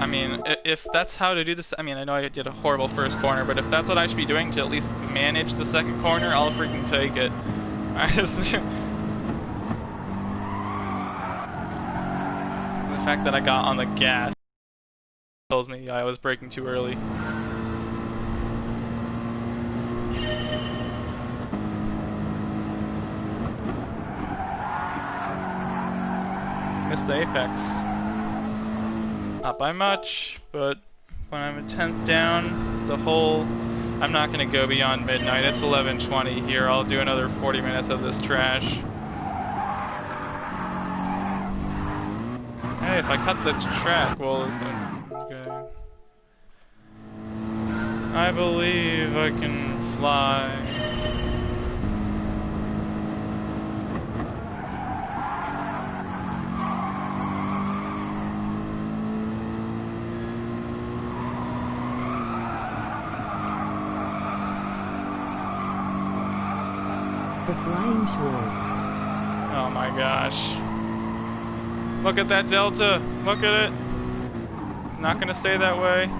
I mean, if that's how to do this, I mean, I know I did a horrible first corner, but if that's what I should be doing to at least manage the second corner, I'll freaking take it. I just... the fact that I got on the gas tells me I was braking too early. Missed the apex. Not by much, but when I'm a 10th down, I'm not going to go beyond midnight. It's 11:20 here. I'll do another 40 minutes of this trash. Hey, if I cut the track, well, okay. I believe I can fly. The Flying Schwartz. Oh my gosh. Look at that delta. Look at it. Not gonna stay that way.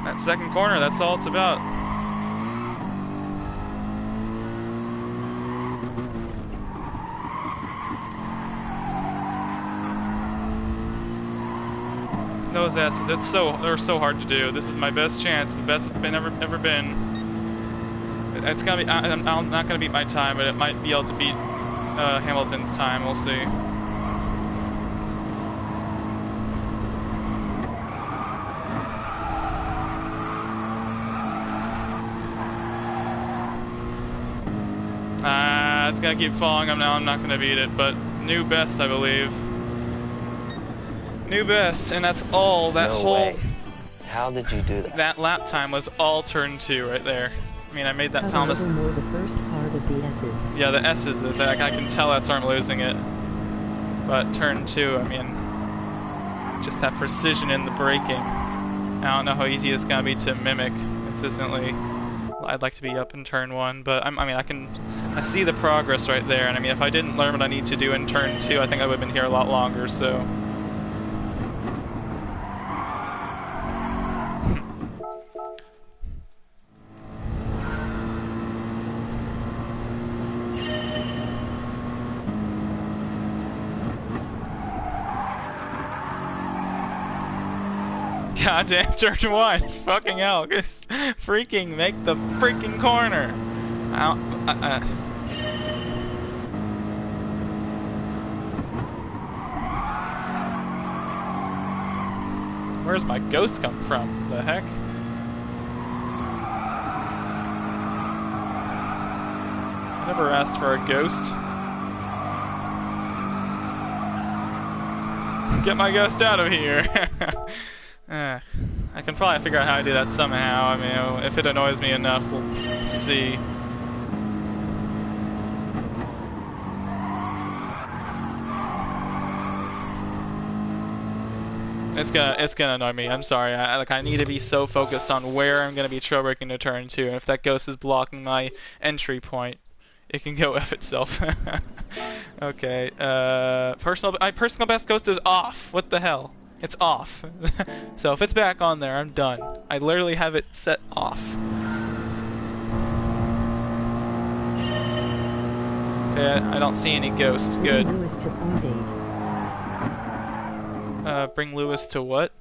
That second corner, that's all it's about. Those S's, they're so hard to do. This is my best chance, the best it's been ever been. It's gonna be, I'm not gonna beat my time, but it might be able to beat Hamilton's time. We'll see. It's gonna keep falling. I'm not gonna beat it, but new best, I believe. New best, and that's all. That no whole way. How did you do that? That lap time was all turn 2 right there. I mean, I made that Cut promise. a little more the first part of the S's. Yeah, the S's. I can tell that's where I'm losing it. But turn 2, I mean, just that precision in the braking. I don't know how easy it's gonna be to mimic consistently. I'd like to be up in turn 1, but I see the progress right there, and I mean, if I didn't learn what I need to do in turn 2, I think I would have been here a lot longer, so. Goddamn turn 1! Fucking hell! Just freaking make the freaking corner! Where's my ghost come from? The heck? I never asked for a ghost. Get my ghost out of here! I can probably figure out how to do that somehow. I mean, if it annoys me enough, we'll see. It's gonna annoy me. I'm sorry. I need to be so focused on where I'm gonna be trail braking to turn 2, and if that ghost is blocking my entry point, it can go F itself. Okay. My personal best ghost is off. What the hell? It's off. So if it's back on there, I'm done. I literally have it set off. Okay, I don't see any ghosts. Good. Bring Lewis to point 8. Bring Lewis to what?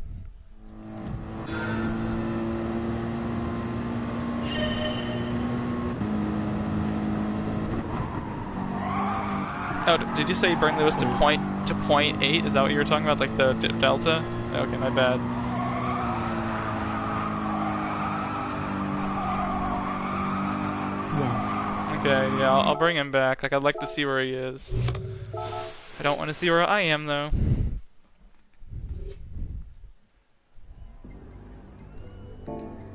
Oh, did you say bring Lewis to point 8? Is that what you were talking about, like the delta? Okay, my bad. Yes. Okay, yeah, I'll bring him back. Like, I'd like to see where he is. I don't want to see where I am, though.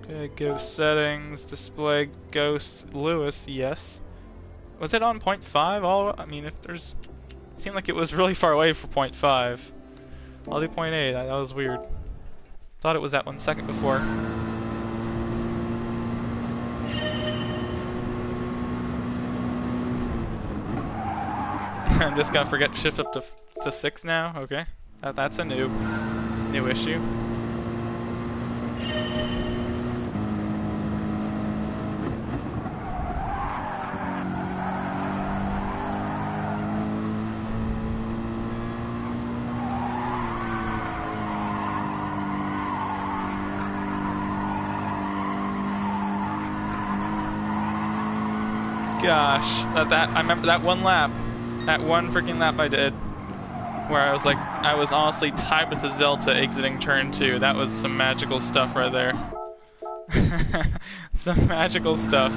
Okay, ghost settings, display ghost Lewis, yes. Was it on 0.5? I mean, if there's... It seemed like it was really far away for 0.5. I'll do 0.8, that was weird. Thought it was that 1 second before. I'm just gonna forget to shift up to 6 now? Okay. That's a new issue. Gosh, I remember that one lap, that one freaking lap I did, where I was honestly tied with the Zelta exiting turn 2. That was some magical stuff right there. Some magical stuff.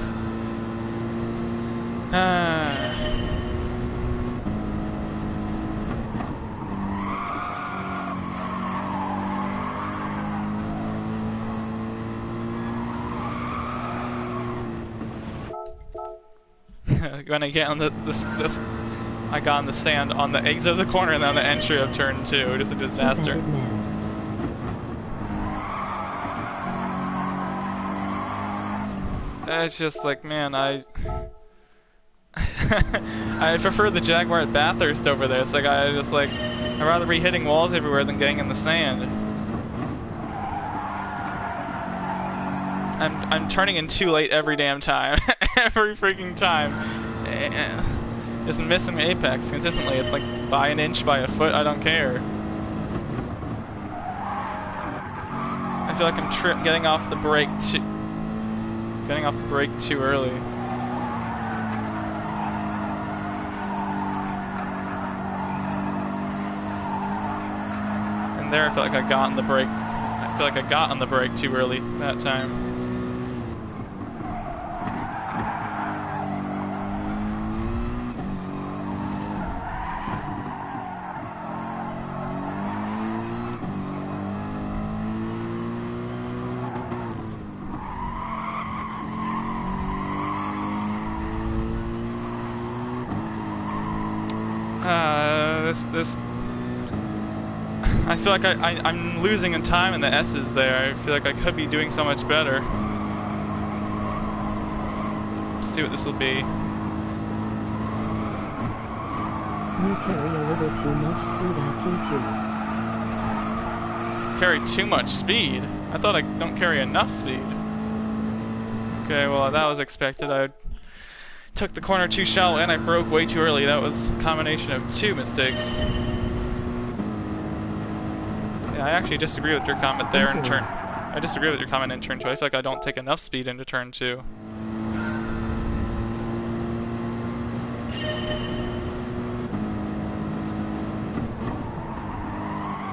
When I get on I got on the sand on the exit of the corner and then on the entry of turn 2. Just a disaster. It's just like, man, I prefer the Jaguar at Bathurst over there. It's like I'd rather be hitting walls everywhere than getting in the sand. I'm turning in too late every damn time. Every freaking time. Just missing the apex consistently. It's like by an inch, by a foot, I don't care. I feel like I'm getting off the brake too early. And there I feel like I got on the brake. I feel like I got on the brake too early that time. this. I feel like I'm losing in time in the S's there. I feel like I could be doing so much better. Let's see what this will be. You carry a little too much speed at T2. Carry too much speed? I thought I don't carry enough speed. Okay, well that was expected. I took the corner too shallow and I broke way too early. That was a combination of two mistakes. Yeah, I actually disagree with your comment there in turn. I disagree with your comment in turn 2. I feel like I don't take enough speed into turn 2.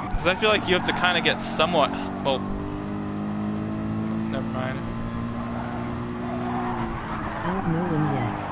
Because I feel like you have to kind of get somewhat... Well... Never mind. Outmilling, yes.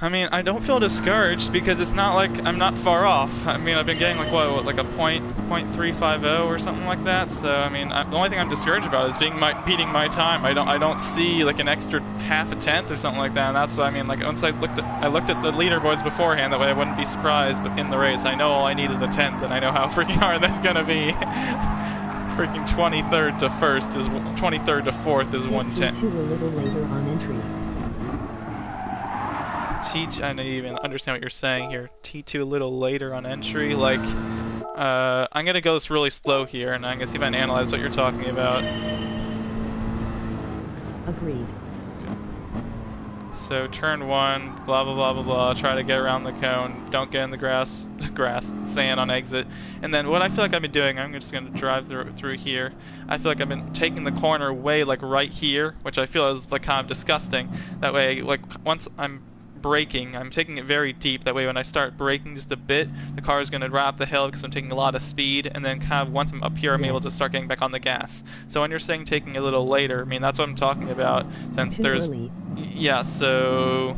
I mean, I don't feel discouraged because it's not like I'm not far off. I mean, I've been getting like what like a .350 or something like that. So I mean, the only thing I'm discouraged about is beating my time. I don't see like an extra half a tenth or something like that. And that's what I mean. Like once I looked at the leaderboards beforehand, that way I wouldn't be surprised. But in the race, I know all I need is a tenth, and I know how freaking hard that's gonna be. Freaking 23rd to 1st is 23rd to 4th is 110. T2 a little later on entry. I don't even understand what you're saying here. T2 a little later on entry, like, I'm gonna go this really slow here, and I'm gonna see if I can analyze what you're talking about. Agreed. So, turn 1, blah blah blah blah blah, try to get around the cone, don't get in the sand on exit. And then what I feel like I've been doing, I'm just gonna drive through here. I feel like I've been taking the corner way, like, right here, which I feel is, like, kind of disgusting. That way, like, once I'm braking, I'm taking it very deep. That way when I start braking just a bit, the car is going to ride up the hill because I'm taking a lot of speed, and then kind of once I'm up here, I'm able to start getting back on the gas. So when you're saying taking a little later, I mean, that's what I'm talking about. Since there's... Yeah, so...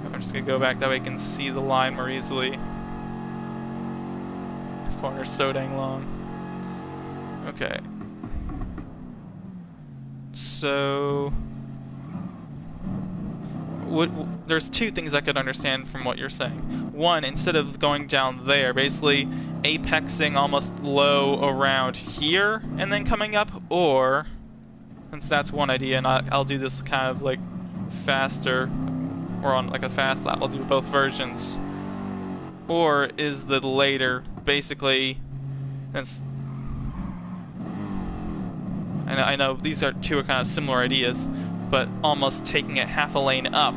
I'm just going to go back, that way I can see the line more easily. This corner's so dang long. Okay. So... there's two things I could understand from what you're saying. One, instead of going down there, basically apexing almost low around here and then coming up, or, since that's one idea, and I'll do this kind of like faster, or on like a fast lap, I'll do both versions. Or is the later, basically, that's, I know these are two kind of similar ideas, but almost taking it half a lane up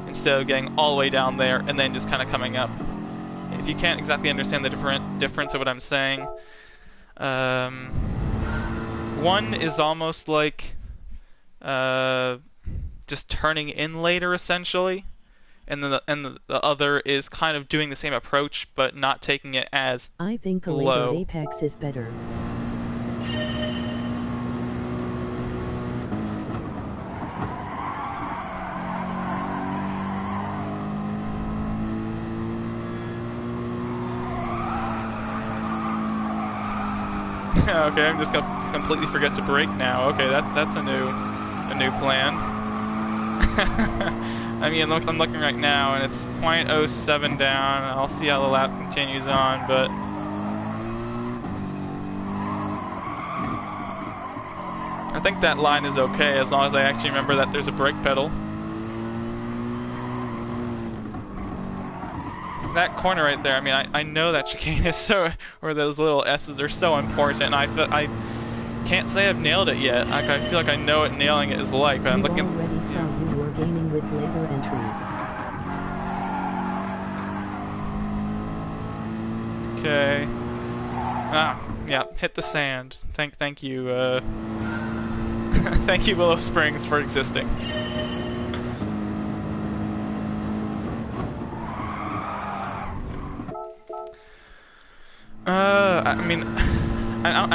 instead of getting all the way down there and then just kind of coming up. If you can't exactly understand the difference of what I'm saying, one is almost like just turning in later essentially, and then the other is kind of doing the same approach but not taking it as I think a low. later apex is better. Okay, I'm just gonna completely forget to brake now. Okay, that's a new plan. I mean, I'm looking right now, and it's .07 down. I'll see how the lap continues on, but I think that line is okay as long as I actually remember that there's a brake pedal. That corner right there, I mean, I know that chicane is so, or those little S's are so important, and I can't say I've nailed it yet. I feel like I know what nailing it is like, but I'm looking... You already saw you were gaining with later entry. Okay. Yeah, hit the sand. Thank you, thank you, Willow Springs, for existing. I mean, I'm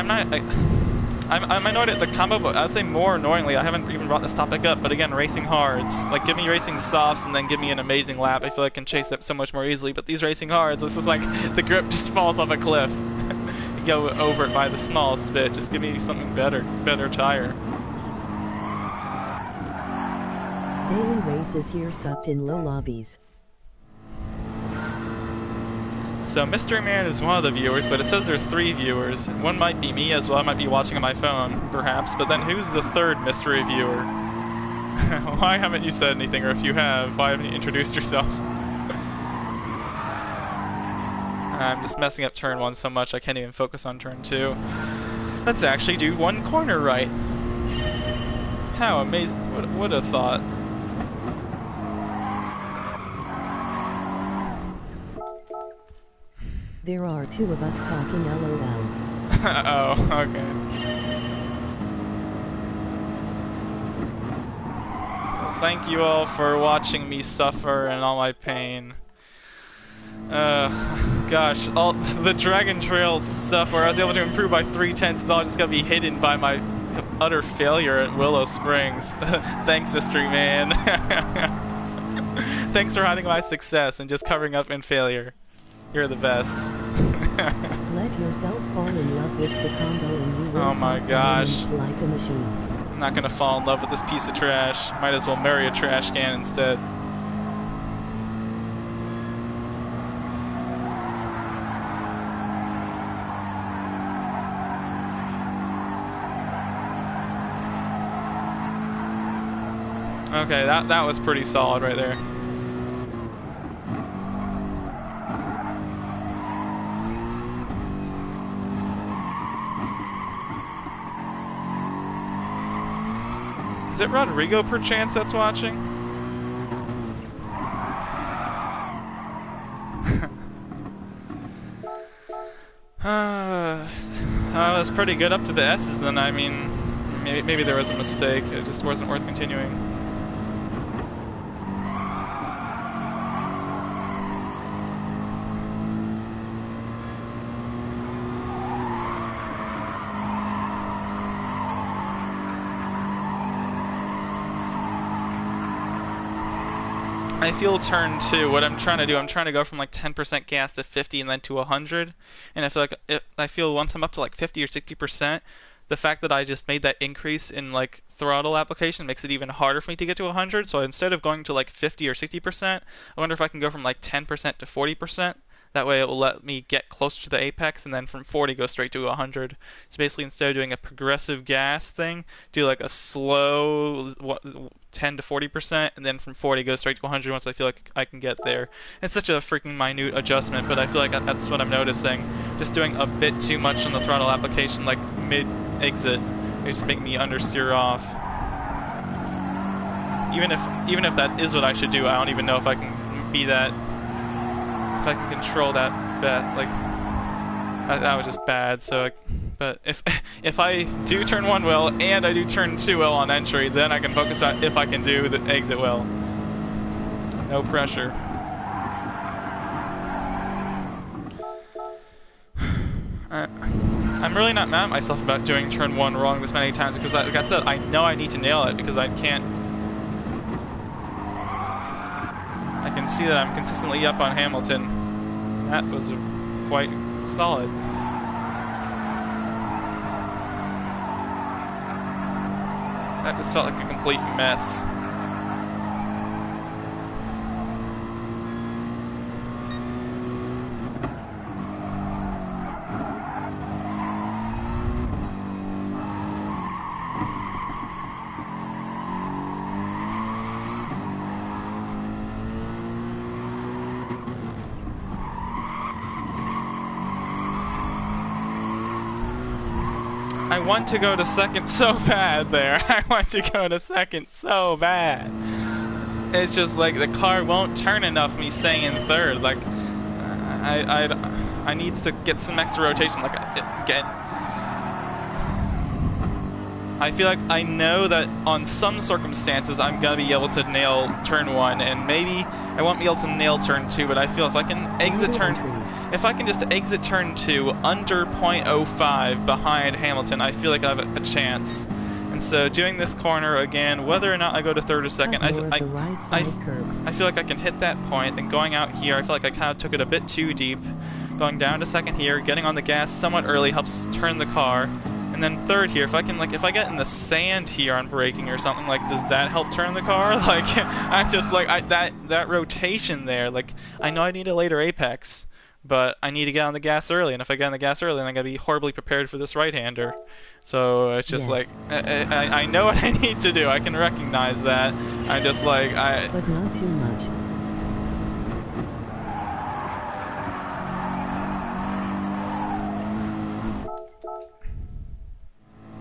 annoyed at the combo, but I'd say more annoyingly, I haven't even brought this topic up, but again, racing hards. Like, give me racing softs and then give me an amazing lap. I feel like I can chase that so much more easily, but these racing hards, this is like, the grip just falls off a cliff. You go over it by the smallest bit, just give me something better tire. Daily races here sucked in low lobbies. So Mystery Man is one of the viewers, but it says there's 3 viewers. One might be me as well, I might be watching on my phone, perhaps, but then who's the 3rd mystery viewer? Why haven't you said anything, or if you have, why haven't you introduced yourself? I'm just messing up turn 1 so much I can't even focus on turn 2. Let's actually do 1 corner right. How amazing, what a thought. There are 2 of us talking LOL. Oh, okay. Well, thank you all for watching me suffer and all my pain. Gosh, all the Dragon Trail stuff where I was able to improve by 3/10 is all just gonna be hidden by my utter failure at Willow Springs. Thanks, Mystery Man. Thanks for hiding my success and just covering up in failure. You're the best. Let yourself fall in love with the combo and you will Oh my pop gosh. diamonds like a machine. I'm not gonna fall in love with this piece of trash. Might as well marry a trash can instead. Okay, that was pretty solid right there. Is it Rodrigo perchance that's watching? That's pretty good up to the S's then. I mean, maybe there was a mistake. It just wasn't worth continuing. I feel turn 2, what I'm trying to do, I'm trying to go from like 10% gas to 50 and then to 100. And I feel like once I'm up to like 50 or 60%, the fact that I just made that increase in like throttle application makes it even harder for me to get to 100. So instead of going to like 50 or 60%, I wonder if I can go from like 10% to 40%. That way it will let me get closer to the apex, and then from 40 go straight to 100. So basically, instead of doing a progressive gas thing, do like a slow 10 to 40%, and then from 40 go straight to 100 once I feel like I can get there. It's such a freaking minute adjustment, but I feel like that's what I'm noticing. Just doing a bit too much on the throttle application, like mid-exit, it's just making me understeer off. Even if that is what I should do, I don't even know if I can be that. If I can control that like that was just bad. So, but if I do turn 1 well and I do turn 2 well on entry, then I can focus on if I can do the exit well. No pressure. I'm really not mad at myself about doing turn 1 wrong this many times because, like I said, I know I need to nail it because I can't. I can see that I'm consistently up on Hamilton. That was quite solid. That just felt like a complete mess. I want to go to second so bad there. I want to go to second so bad. It's just like the car won't turn enough me staying in third. Like, I need to get some extra rotation. Like, get. I feel like I know that on some circumstances I'm gonna be able to nail turn 1, and maybe I won't be able to nail turn 2. But I feel if I can exit turn. If I can just exit turn 2 under 0.05 behind Hamilton, I feel like I have a chance. And so doing this corner again, whether or not I go to third or second, I feel like I can hit that point. And going out here, I feel like I kind of took it a bit too deep. Going down to second here, getting on the gas somewhat early helps turn the car. And then third here, if I can, like, if I get in the sand here on braking or something, like, does that help turn the car? Like, I just, like, that rotation there, like, I know I need a later apex, but I need to get on the gas early, and if I get on the gas early, then I gotta be horribly prepared for this right-hander. So it's just like, Yes. I know what I need to do, I can recognize that. I'm just like, But not too much.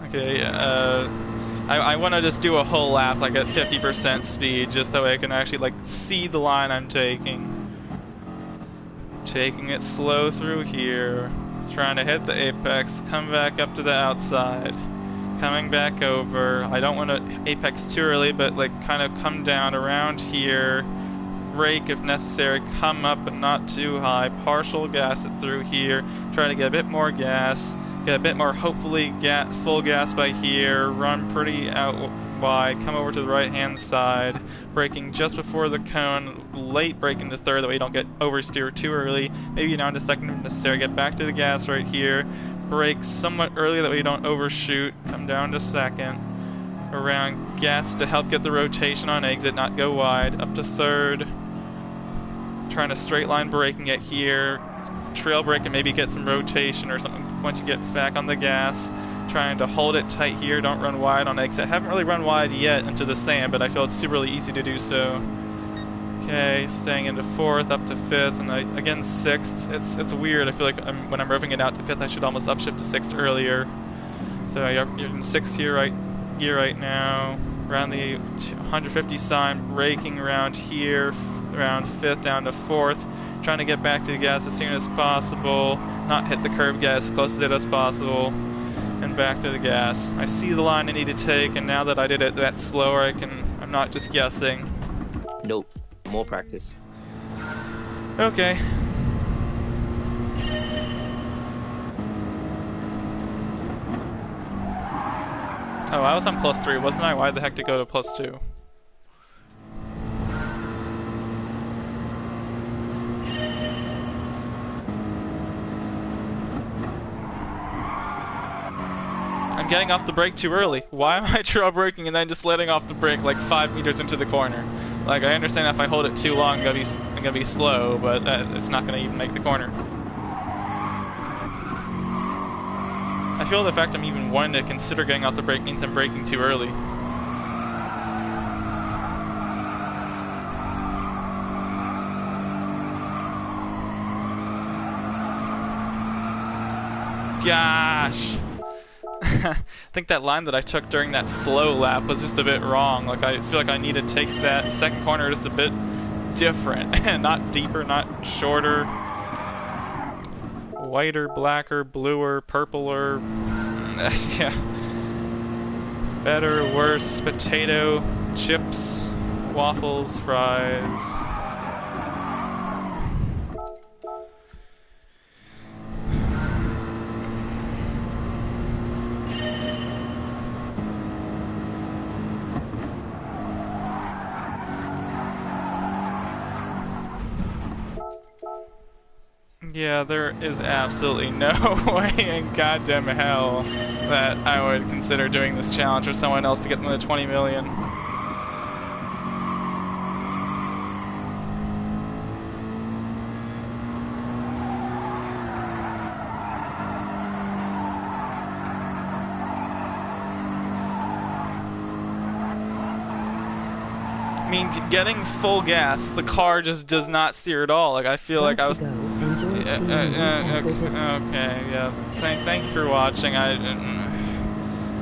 Okay, I want to just do a whole lap, like at 50% speed, just that way I can actually, like, see the line I'm taking. Taking it slow through here, trying to hit the apex, come back up to the outside, coming back over. I don't want to apex too early, but, like, kind of come down around here, brake if necessary, come up but not too high, partial gas it through here, try to get a bit more gas. Get a bit more, hopefully, full gas by here, run pretty out wide, come over to the right-hand side, braking just before the cone, late braking to third, that way you don't get oversteer too early, maybe down to second if necessary, get back to the gas right here, brake somewhat early, that way you don't overshoot, come down to second, around gas to help get the rotation on exit, not go wide, up to third, trying to straight line braking it here, trail brake and maybe get some rotation or something once you get back on the gas. Trying to hold it tight here, don't run wide on exit. Haven't really run wide yet into the sand, but I feel it's super really easy to do so. Okay, staying into fourth, up to fifth, and again sixth. It's weird. I feel like when I'm revving it out to fifth, I should almost upshift to sixth earlier. So you're in sixth here gear right now. Around the 150 sign, braking around here, around fifth down to fourth. Trying to get back to the gas as soon as possible, not hit the curb gas as close to it as possible, and back to the gas. I see the line I need to take, and now that I did it that slower, I'm not just guessing. Nope, more practice. Okay. Oh, I was on +3, wasn't I? Why the heck to go to +2? I'm getting off the brake too early. Why am I trail braking and then just letting off the brake like 5 meters into the corner? Like, I understand if I hold it too long, I'm gonna be slow, but it's not gonna even make the corner. I feel the fact I'm even wanting to consider getting off the brake means I'm braking too early. Gosh! I think that line that I took during that slow lap was just a bit wrong. Like, I feel like I need to take that second corner just a bit different. Not deeper, not shorter. Whiter, blacker, bluer, purpler. Yeah. Better, worse, potato, chips, waffles, fries. Yeah, there is absolutely no way in goddamn hell that I would consider doing this challenge with someone else to get them to 20 million. I mean, getting full gas, the car just does not steer at all. Like, I feel like I was... Okay, yeah. Thank you for watching. I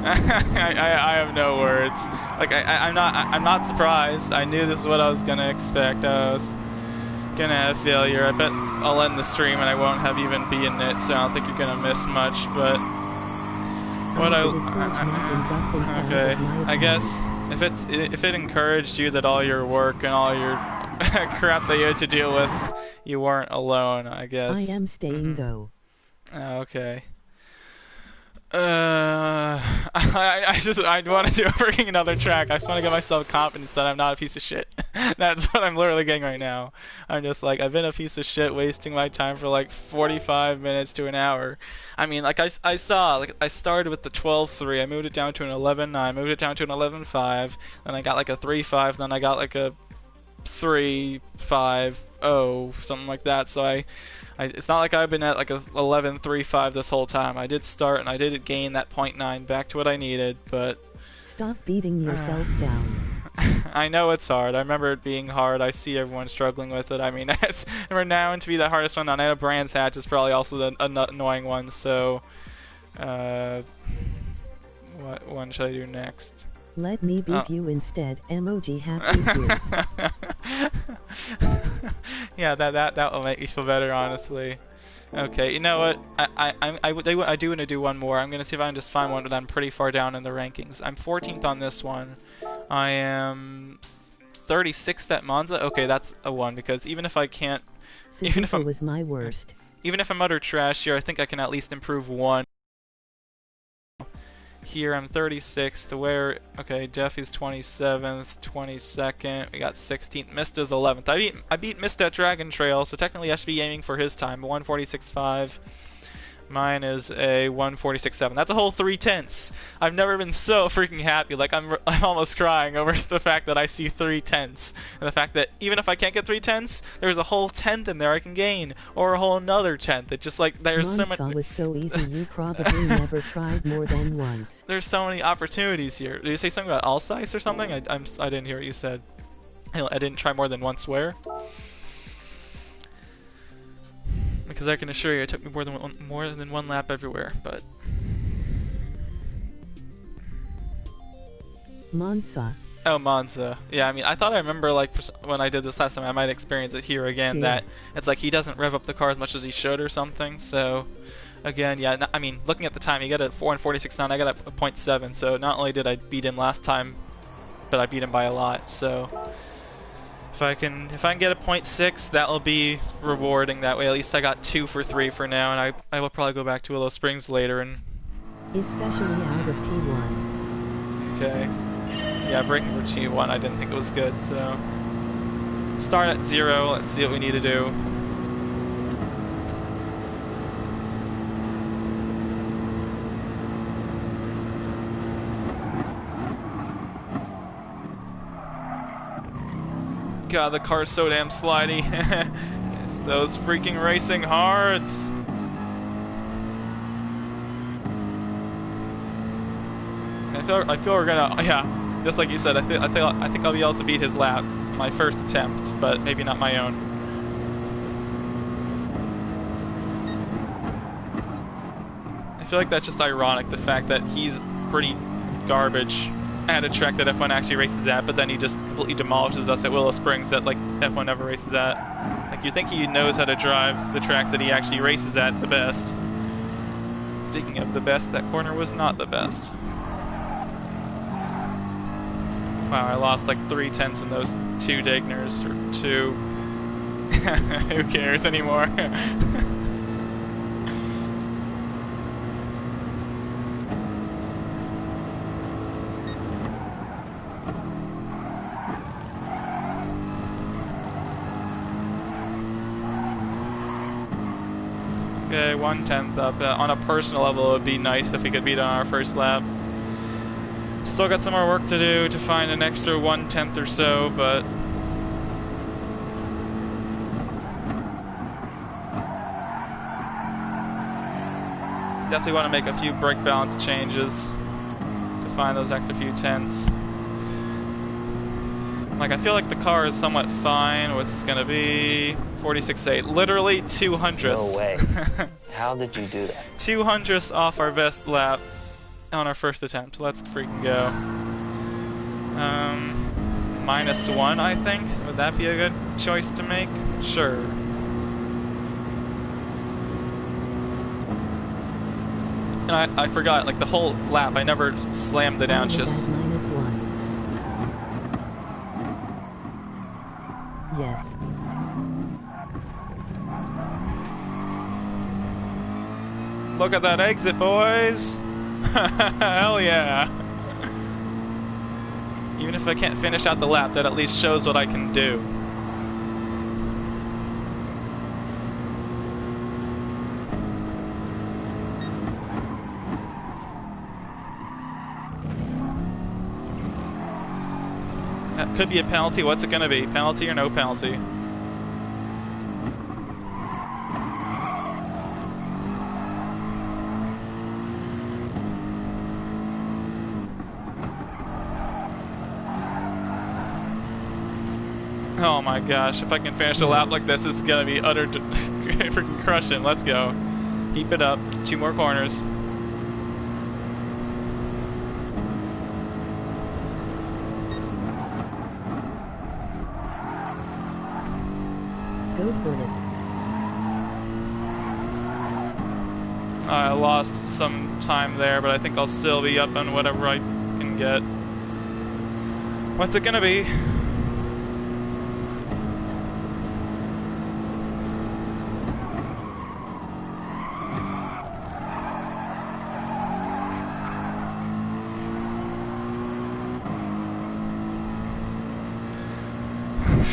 have no words. Like, I'm not surprised. I knew this is what I was gonna expect. I was gonna have failure. I bet I'll end the stream and I won't have even be in it, so I don't think you're gonna miss much. But okay, I guess if it encouraged you that all your work and all your crap that you had to deal with, you weren't alone, I guess. I am staying though. Okay. I want to do a freaking another track. I just want to get myself confidence that I'm not a piece of shit. That's what I'm literally getting right now. I'm just like, I've been a piece of shit wasting my time for like 45 minutes to an hour. I mean, like I saw, like I started with the 12.3, I moved it down to an 11.9, moved it down to an 11.5, then I got like a 3.5, then I got like a 3.5.0, something like that. So it's not like I've been at like a 11.3.5 this whole time. I did start and I did gain that 0.9 back to what I needed, but Stop beating yourself down. I know it's hard. I remember it being hard. I see everyone struggling with it. I mean, it's renowned to be the hardest one. I know Brands Hatch is probably also the annoying one. So, what one should I do next? Let me beat you instead. Emoji happy tears. Yeah, that will make me feel better, honestly. Okay, you know what? I do want to do one more. I'm gonna see if I can just find one, but I'm pretty far down in the rankings. I'm 14th on this one. I am 36th at Monza. Okay, that's a 1 because even if I can't, even if Suzuka was my worst. even if I'm utter trash here, I think I can at least improve 1. Here I'm 36th. Where? Okay, Jeffy's 27th, 22nd. We got 16th. Mista's 11th. I beat Mista at Dragon Trail, so technically I should be aiming for his time. 146.5. Mine is a 146.7. That's a whole 3/10. I've never been so freaking happy. Like I'm almost crying over the fact that I see 3/10, and the fact that even if I can't get 3/10, there's a whole 10th in there I can gain, or a whole another 10th. It's just like there's so much. Monza was so easy. You probably never tried more than once. There's so many opportunities here. Did you say something about Alsace or something? I didn't hear what you said. I didn't try more than once. Where? Because I can assure you, it took me more than one lap everywhere. But Monza. oh, Monza. Yeah, I mean, I thought I remember like when I did this last time, I might experience it here again. Yeah. That it's like he doesn't rev up the car as much as he should or something. So again, yeah. I mean, looking at the time, he got a 146.9. I got a 0.7. So not only did I beat him last time, but I beat him by a lot. So if I can get a 0.6, that'll be rewarding. That way, at least I got 2 for 3 for now, and I will probably go back to Willow Springs later. And Especially out of T1. okay, yeah, breaking for T1, I didn't think it was good. So start at 0. Let's see what we need to do. God, the car's so damn slidey. Those freaking racing hards. I feel we're gonna, yeah, just like you said. I think I'll be able to beat his lap, my first attempt, but maybe not my own. I feel like that's just ironic, the fact that he's pretty garbage at a track that F1 actually races at, but then he just completely demolishes us at Willow Springs that like F1 never races at. Like you'd think he knows how to drive the tracks that he actually races at the best. Speaking of the best, that corner was not the best. Wow, I lost like 3/10 in those 2 Dagners, or 2. Who cares anymore? Okay, 1/10 up. On a personal level, it would be nice if we could beat on our first lap. Still got some more work to do to find an extra 1/10 or so, but definitely want to make a few brake balance changes to find those extra few tenths. Like, I feel like the car is somewhat fine. What's this gonna be? 46.8. Literally 200ths. No way. How did you do that? 200ths off our best lap on our first attempt. Let's freaking go. -1, I think. Would that be a good choice to make? Sure. And I forgot, like the whole lap, I never slammed the downshift. -1. Yes. Look at that exit, boys! Hell yeah! Even if I can't finish out the lap, that at least shows what I can do. That could be a penalty. What's it gonna be? Penalty or no penalty? Oh my gosh, if I can finish a lap like this, it's gonna be utter freaking crushing. Let's go. Keep it up. 2 more corners. Go for it. I lost some time there, but I think I'll still be up on whatever I can get. What's it gonna be?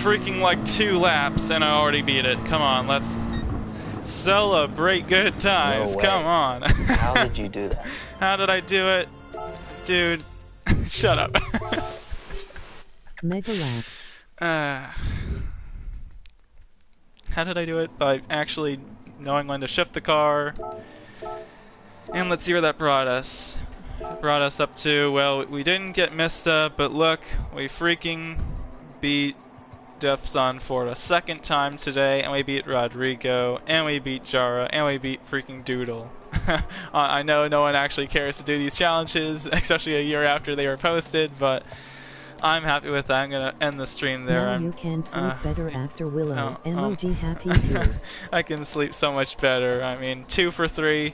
Freaking like 2 laps and I already beat it. Come on, let's celebrate good times. No way. Come on. How did you do that? How did I do it? Dude, shut up. Mega lap. How did I do it? By actually knowing when to shift the car. And let's see where that brought us. It brought us up to, well, we didn't get messed up, but look, we freaking beat Defson for a 2nd time today, and we beat Rodrigo, and we beat Jara, and we beat freaking Doodle. I know no one actually cares to do these challenges, especially a year after they were posted, but I'm happy with that. I'm gonna end the stream there. Now you can sleep better after Willow. oh, Emoji happy tears. I can sleep so much better. I mean, 2 for 3.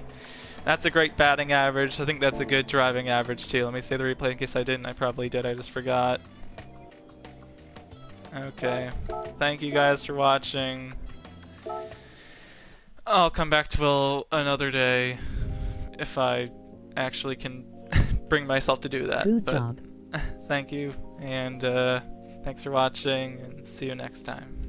That's a great batting average. I think that's a good driving average too. Let me say the replay in case I didn't. I probably did. I just forgot. Okay. Thank you guys for watching. I'll come back to another day if I actually can bring myself to do that. Good job. Thank you, and thanks for watching, and see you next time.